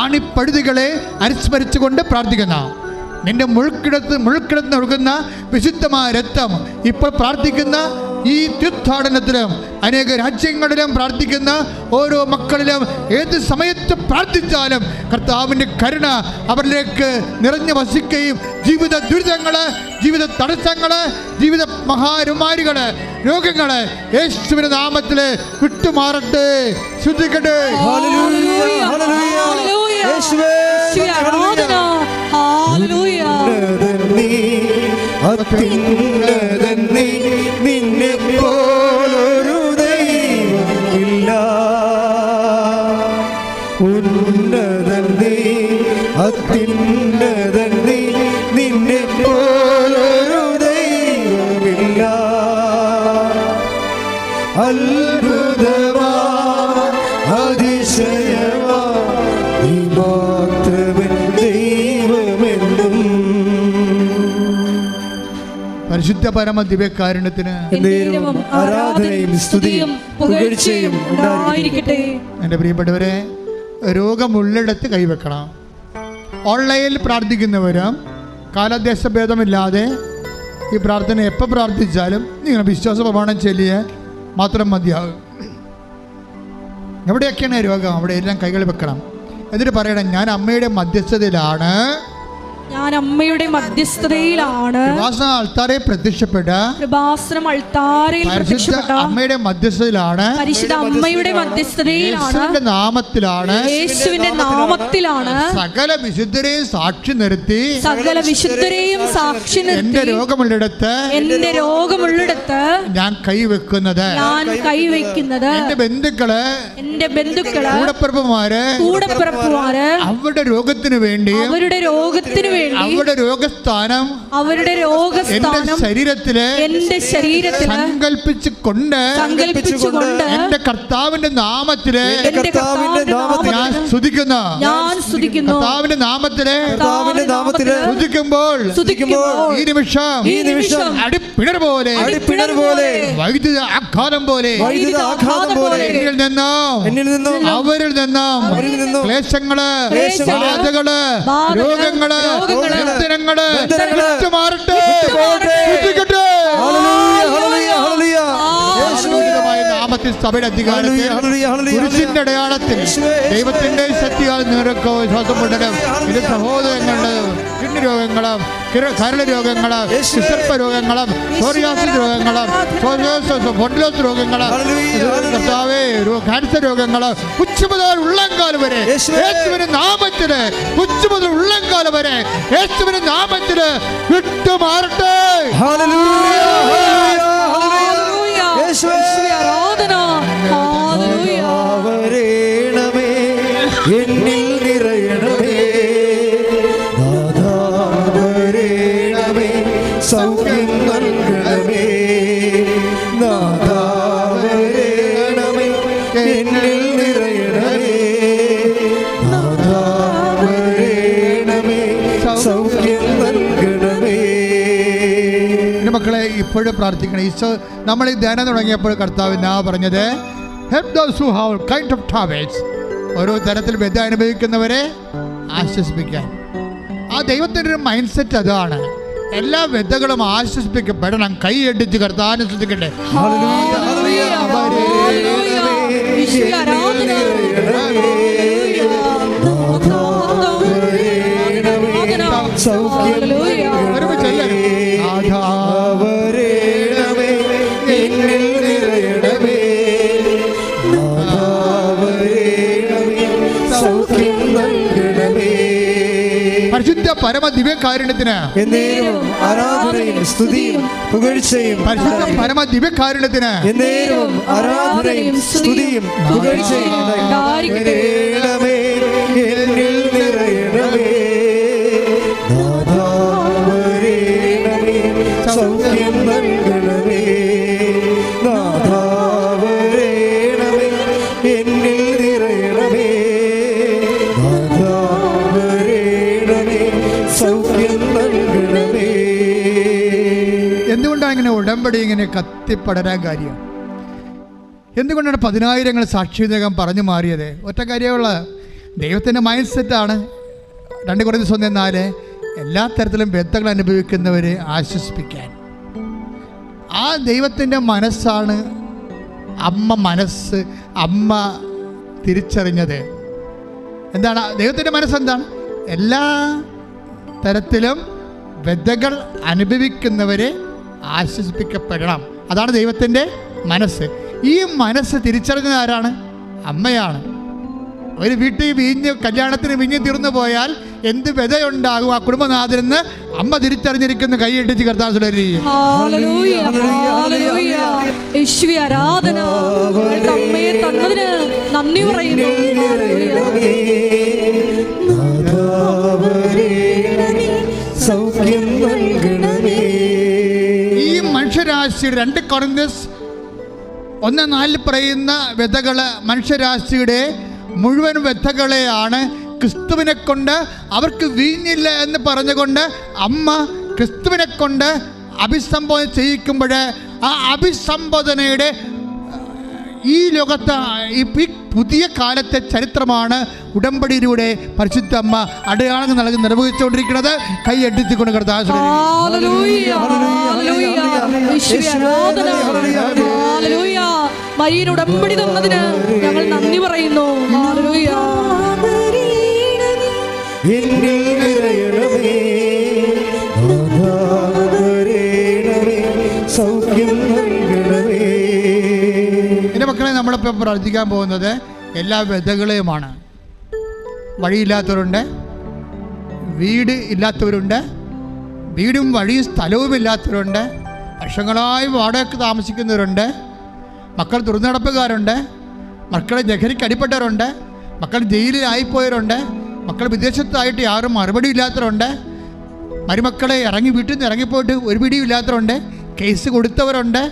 ആണിപ്പഴുതുകളെ അനുസ്മരിച്ചുകൊണ്ട് പ്രാർത്ഥിക്കുന്ന, നിൻ്റെ മുഴുക്കിടത്ത് ഒഴുകുന്ന വിശുദ്ധമായ രക്തം ഇപ്പോൾ പ്രാർത്ഥിക്കുന്ന ഈ തീർത്ഥാടനത്തിലും അനേക രാജ്യങ്ങളിലും പ്രാർത്ഥിക്കുന്ന ഓരോ മക്കളിലും ഏത് സമയത്ത് പ്രാർത്ഥിച്ചാലും കർത്താവിൻ്റെ കരുണ അവരിലേക്ക് നിറഞ്ഞു വസിക്കുകയും ജീവിത ദുരിതങ്ങൾ, ജീവിത തടസ്സങ്ങൾ, ജീവിത മഹാരുമാരികൾ, രോഗങ്ങൾ യേശുവിന്റെ നാമത്തിൽ വിട്ടുമാറട്ടെ. ശ്രദ്ധിക്കട്ടെ. നിന്നെ പോലൊരു ദൈവമില്ല, ഉന്നതൻ നീ, അത്യുന്നതൻ നീ, നിന്നെ പോലൊരു ദൈവമില്ല. അത്ഭുതമാ അതിശയമാ നീ മാത്രമേ ദൈവമെന്നും. പരിശുദ്ധ പരമ ദിവ്യകാരുണ്യത്തിന് ആരാധനയും സ്തുതിയും പുകഴ്ചയും ഉണ്ടായിരിക്കട്ടെ. എൻ്റെ പ്രിയപ്പെട്ടവരെ, രോഗമുള്ളിടത്ത് കൈവെക്കണം. ഓൺലൈനിൽ പ്രാർത്ഥിക്കുന്നവരും കാലദേശഭേദമില്ലാതെ ഈ പ്രാർത്ഥന എപ്പോൾ പ്രാർത്ഥിച്ചാലും നിങ്ങൾ വിശ്വാസ പ്രമാണം ചൊല്ലിയ മാത്രം മതിയാകും. എവിടെയൊക്കെയാണ് രോഗം അവിടെ എല്ലാം കൈകൾ വെക്കണം. എന്നിട്ട് പറയണം, ഞാൻ അമ്മയുടെ മധ്യസ്ഥതയിലാണ്, ഞാൻ അമ്മയുടെ മധ്യസ്ഥതയിലാണ്. അൾത്താരയിൽ പ്രത്യക്ഷപ്പെട്ട അമ്മയുടെ മധ്യസ്ഥതയിലാണ്, പരിശുദ്ധ അമ്മയുടെ മധ്യസ്ഥതയിലാണ്, നാമത്തിലാണ്, യേശുവിന്റെ നാമത്തിലാണ് സകല വിശുദ്ധരെയും സാക്ഷി നിർത്തി, സകല വിശുദ്ധരെയും സാക്ഷി നിർത്തി എന്റെ രോഗമുള്ളിടത്ത് ഞാൻ കൈവെക്കുന്നത്, എന്റെ ബന്ധുക്കള് കൂടപ്പിറപ്പുമാര് അവരുടെ രോഗത്തിന് വേണ്ടി അവരുടെ രോഗസ്ഥാനം എന്റെ ശരീരത്തില് സങ്കല്പിച്ചുകൊണ്ട് എന്റെ കർത്താവിന്റെ നാമത്തില് ഞാൻ സ്തുതിക്കുന്നു. കർത്താവിന്റെ നാമത്തില് സ്തുതിക്കുമ്പോൾ ഈ നിമിഷം അടിപ്പിണർ പോലെ വൈദ്യുത ആഘാതം പോലെ എന്നിൽ നിന്നും അവരിൽ നിന്നും ക്ലേശങ്ങള്, ബാധകള്, രോഗങ്ങള്, ബന്ധനങ്ങള് വിട്ടുമാറട്ടെ. നാമത്തിൽ സഭയുടെ അധികാരത്തിൽ കുരിശിന്റെ അടയാളത്തിൽ ദൈവത്തിന്റെ ശക്തിയാൽ നിറക്കോ ശ്വാസം മുട്ടലും ഇത് സഹോദരങ്ങളുടെ കിഡ്നി രോഗങ്ങളും കരൾ രോഗങ്ങളും വിസർപ്പ രോഗങ്ങളും സോറിയാസിസ് രോഗങ്ങളും പൊണ്ടലോസ് രോഗങ്ങളും ക്യാൻസർ രോഗങ്ങളും ഉച്ച മുതൽ ഉള്ളംകാലം വരെ യേശുവിന്റെ നാമത്തില്, ഉച്ച മുതൽ ഉള്ളംകാലം വരെ യേശുവിന്റെ നാമത്തില് വിട്ടുമാറട്ടെ. വരേണമേ, എന്നിൽ നിറയണമേ, നാഥാ വരേണമേ, സൗഖ്യം നൽകണമേ, നാഥാ വരേണമേ, എന്നിൽ നിറയണമേ, നാഥാ വരേണമേ, സൗഖ്യം നൽകണമേ. മക്കളെ, ഇപ്പോഴും പ്രാർത്ഥിക്കണം. ഈശോ നമ്മൾ ഈ ധ്യാനം തുടങ്ങിയപ്പോൾ കർത്താവ് എന്നാ പറഞ്ഞത്? Help those who have kind of troubles. ഓരോ തരത്തിൽ വ്യത അനുഭവിക്കുന്നവരെ ആശ്വസിപ്പിക്കാൻ. ആ ദൈവത്തിൻ്റെ ഒരു മൈൻഡ് സെറ്റ് അതാണ്. എല്ലാ വ്യതകളും ആശ്വസിപ്പിക്കപ്പെടണം. കൈ അടിച്ച് കർത്താവിനെ സ്തുതിക്കട്ടെ. സൗഖ്യം പരമ ദിവ്യകാരുണ്യത്തിന് എന്നേരവും ആരാധനയും സ്തുതിയും പുകഴ്ചയും പരിശുദ്ധ പരമ ദിവ്യകാരുണ്യത്തിന് എന്നേരവും ആരാധനയും സ്തുതിയും പുകഴ്ചയും നിറയണമേ, എന്നിൽ നിറയണമേ. നാഥാ വരേണമേ, സൗഖ്യം നൽകണമേ. നാഥാ വരേണമേ, എന്നിൽ നിറയണമേ. നാഥാ വരേണമേ, സൗഖ്യം നൽകണമേ. എന്തുകൊണ്ടാണ് ഇങ്ങനെ ഉടമ്പടി ഇങ്ങനെ കത്തിപ്പടരാൻ കാര്യം? എന്തുകൊണ്ടാണ് 10,000 സാക്ഷിതകം പറഞ്ഞു മാറിയത്? ഒറ്റ കാര്യമുള്ള ദൈവത്തിൻ്റെ മൈൻഡ് സെറ്റാണ്. 2 കൊരിന്ത്യർ 1:4 എല്ലാ തരത്തിലും വ്യക്തകൾ അനുഭവിക്കുന്നവരെ ആശ്വസിപ്പിക്കാൻ. ആ ദൈവത്തിൻ്റെ മനസ്സാണ് അമ്മ തിരിച്ചറിഞ്ഞത്. എന്താണ് ദൈവത്തിൻ്റെ മനസ്സെന്താണ്? എല്ലാ തരത്തിലും വ്യതകൾ അനുഭവിക്കുന്നവരെ ആശ്വസിപ്പിക്കപ്പെടണം. അതാണ് ദൈവത്തിൻ്റെ മനസ്സ്. ഈ മനസ്സ് തിരിച്ചറിഞ്ഞത് ആരാണ്? അമ്മയാണ്. ഒരു വീട്ടിൽ കല്യാണത്തിന് വീഞ്ഞ് തീർന്നു പോയാൽ എന്ത് വ്യതയുണ്ടാകും ആ കുടുംബനാഥനെന്ന് അമ്മ തിരിച്ചറിഞ്ഞിരിക്കുന്ന കൈയിട്ടിച്ച് കർത്താവ് ആരാധന. അമ്മയെ തന്നതിന് നന്ദി പറയുന്നു. ഈ മനുഷ്യരാശിയുടെ 2 കൊരിന്ത്യർ 1:4 പറയുന്ന വ്യതകള് മനുഷ്യരാശിയുടെ മുഴുവൻ വ്യതകളെയാണ് ക്രിസ്തുവിനെ കൊണ്ട് അവർക്ക് വീഞ്ഞില്ല എന്ന് പറഞ്ഞുകൊണ്ട് അമ്മ ക്രിസ്തുവിനെ കൊണ്ട് അഭിസംബോധന ചെയ്യിക്കുമ്പോൾ ആ അഭിസംബോധനയുടെ ഈ ലോകത്ത് ഈ പുതിയ കാലത്തെ ചരിത്രമാണ് ഉടമ്പടിയിലൂടെ പരിശുദ്ധ അമ്മ അടയാളങ്ങൾ നൽകി നിർവഹിച്ചുകൊണ്ടിരിക്കുന്നത്. കൈ അടിച്ചുകൊണ്ട് മരിയൻ ഉടമ്പടി തന്നതിന് ഞങ്ങൾ നന്ദി പറയുന്നു. എൻ്റെ മക്കളെ, നമ്മളിപ്പോൾ പ്രാർത്ഥിക്കാൻ പോകുന്നത് എല്ലാ വ്യതകളെയുമാണ്. വഴിയില്ലാത്തവരുണ്ട്, വീട് ഇല്ലാത്തവരുണ്ട്, വീടും വഴിയും സ്ഥലവും ഇല്ലാത്തവരുണ്ട്, വർഷങ്ങളായി വാടകയ്ക്ക് താമസിക്കുന്നവരുണ്ട്, മക്കൾ തുറന്നടപ്പുകാരുണ്ട്, മക്കളെ ലഹരിക്ക് അടിപ്പെട്ടവരുണ്ട്, മക്കൾ ജയിലിലായിപ്പോയവരുണ്ട്, മക്കൾ വിദേശത്തായിട്ട് യാതൊരു മറുപടി ഇല്ലാത്തവരുണ്ട്, മരുമക്കളെ വീട്ടിൽ നിന്ന് ഇറങ്ങിപ്പോയിട്ട് ഒരു പിടിയും ഇല്ലാത്തവരുണ്ട്, കേസ് കൊടുത്തവരുണ്ട്,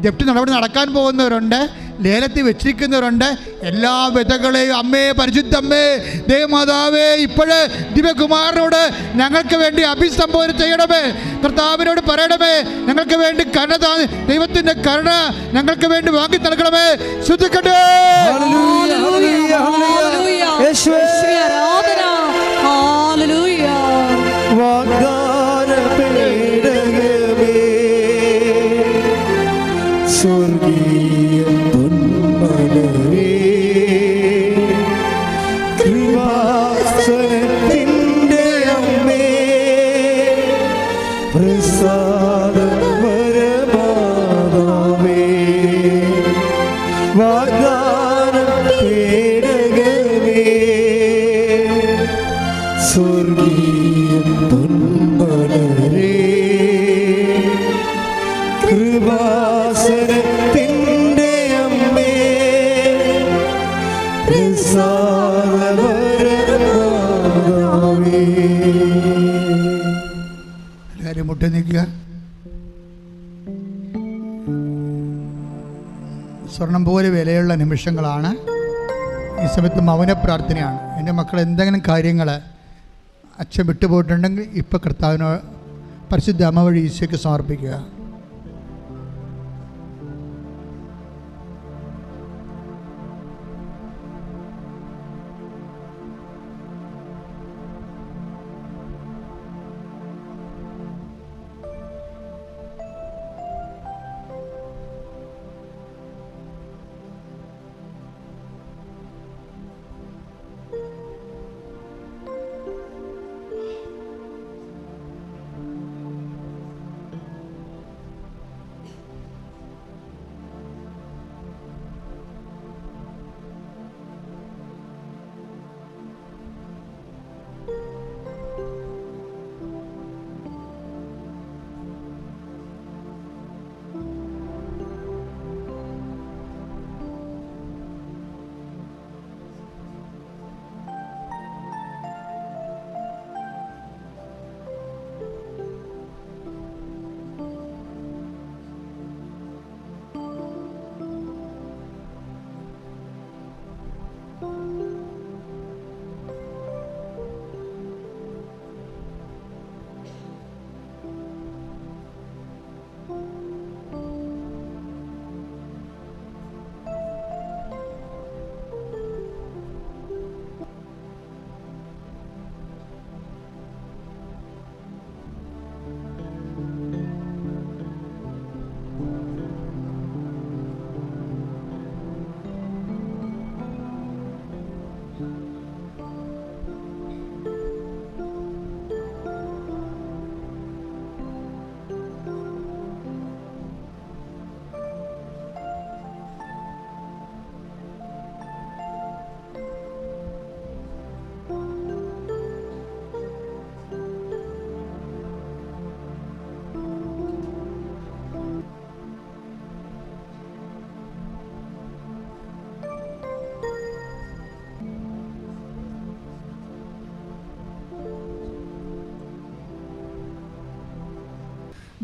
ജപ്തി നടപടി നടക്കാൻ പോകുന്നവരുണ്ട്, ലേലത്തിൽ വെച്ചിരിക്കുന്നവരുണ്ട്. എല്ലാ വ്യതകളെയും അമ്മേ, പരിശുദ്ധ അമ്മേ, ദേവമാതാവേ, ഇപ്പോഴേ ദിവ്യകുമാരനോട് ഞങ്ങൾക്ക് വേണ്ടി അഭിസംബോധന ചെയ്യണമേ. കർത്താവിനോട് പറയണമേ, ഞങ്ങൾക്ക് വേണ്ടി കരുണ, ദൈവത്തിൻ്റെ കരുണ ഞങ്ങൾക്ക് വേണ്ടി വാങ്ങി നൽകണമേ. ശ്രദ്ധിക്കട്ടെ. സ്വർഗീയ പൊന്മലരേ, കൃപാസനത്തിൻ്റെ അമ്മേ, പ്രസാദപരമാതാവേ, വാഗ്ദാന പേടകമേ, സ്വർഗീയ പൊന്മലരേ, കൃപാസനത്തിൻ്റെ അമ്മേ, പ്രസാദപരമാതാവേ. എല്ലാവരും മുട്ടി നിൽക്കുക. സ്വർണം പോലെ വിലയുള്ള നിമിഷങ്ങളാണ്. ഈ സമയത്ത് മൗന പ്രാർത്ഥനയാണ്. എൻ്റെ മക്കൾ എന്തെങ്കിലും കാര്യങ്ങൾ അച്ഛൻ വിട്ടുപോയിട്ടുണ്ടെങ്കിൽ ഇപ്പോൾ കർത്താവിനോ പരിശുദ്ധ അമ്മ വഴി ഈശോയ്ക്ക് സമർപ്പിക്കുക.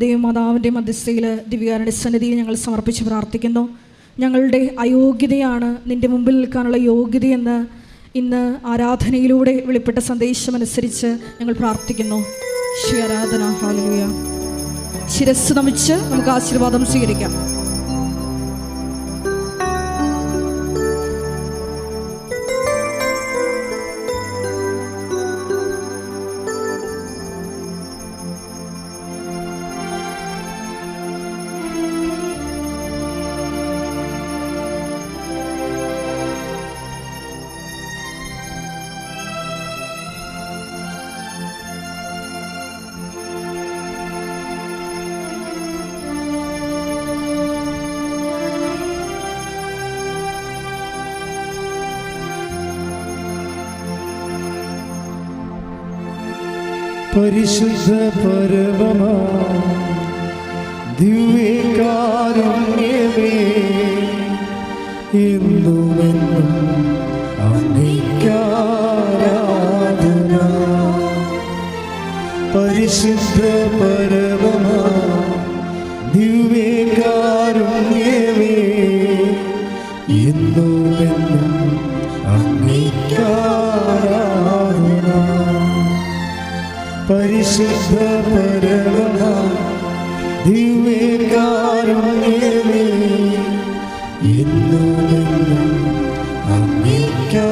ദൈവമാതാവിൻ്റെ മധ്യസ്ഥയിൽ ദിവ്യകാരുണ്യ സന്നിധിയിൽ ഞങ്ങൾ സമർപ്പിച്ച് പ്രാർത്ഥിക്കുന്നു. ഞങ്ങളുടെ അയോഗ്യതയാണ് നിൻ്റെ മുമ്പിൽ നിൽക്കാനുള്ള യോഗ്യതയെന്ന് ഇന്ന് ആരാധനയിലൂടെ വെളിപ്പെട്ട സന്ദേശമനുസരിച്ച് ഞങ്ങൾ പ്രാർത്ഥിക്കുന്നു. ശ്രീ ആരാധന. ഹല്ലേലൂയ. ശിരസ്സ് നമിച്ച് നമുക്ക് ആശീർവാദം സ്വീകരിക്കാം. പരിശുദ്ധ പരമമാ ദിവ്യകാരുണ്യമേ, എന്നുമെന്നും അങ്ങേയ്ക്കാരാധന. പരിശുദ്ധ പരമമാ ദിവ്യകാരുണ്യമേ, എന്നുമെന്നും അങ്ങേയ്ക്കാരാധന. പരിശുദ്ധ പരമമാ ദിവ്യകാരുണ്യമേ, എന്നുമെന്നും അങ്ങേയ്ക്കാരാധന.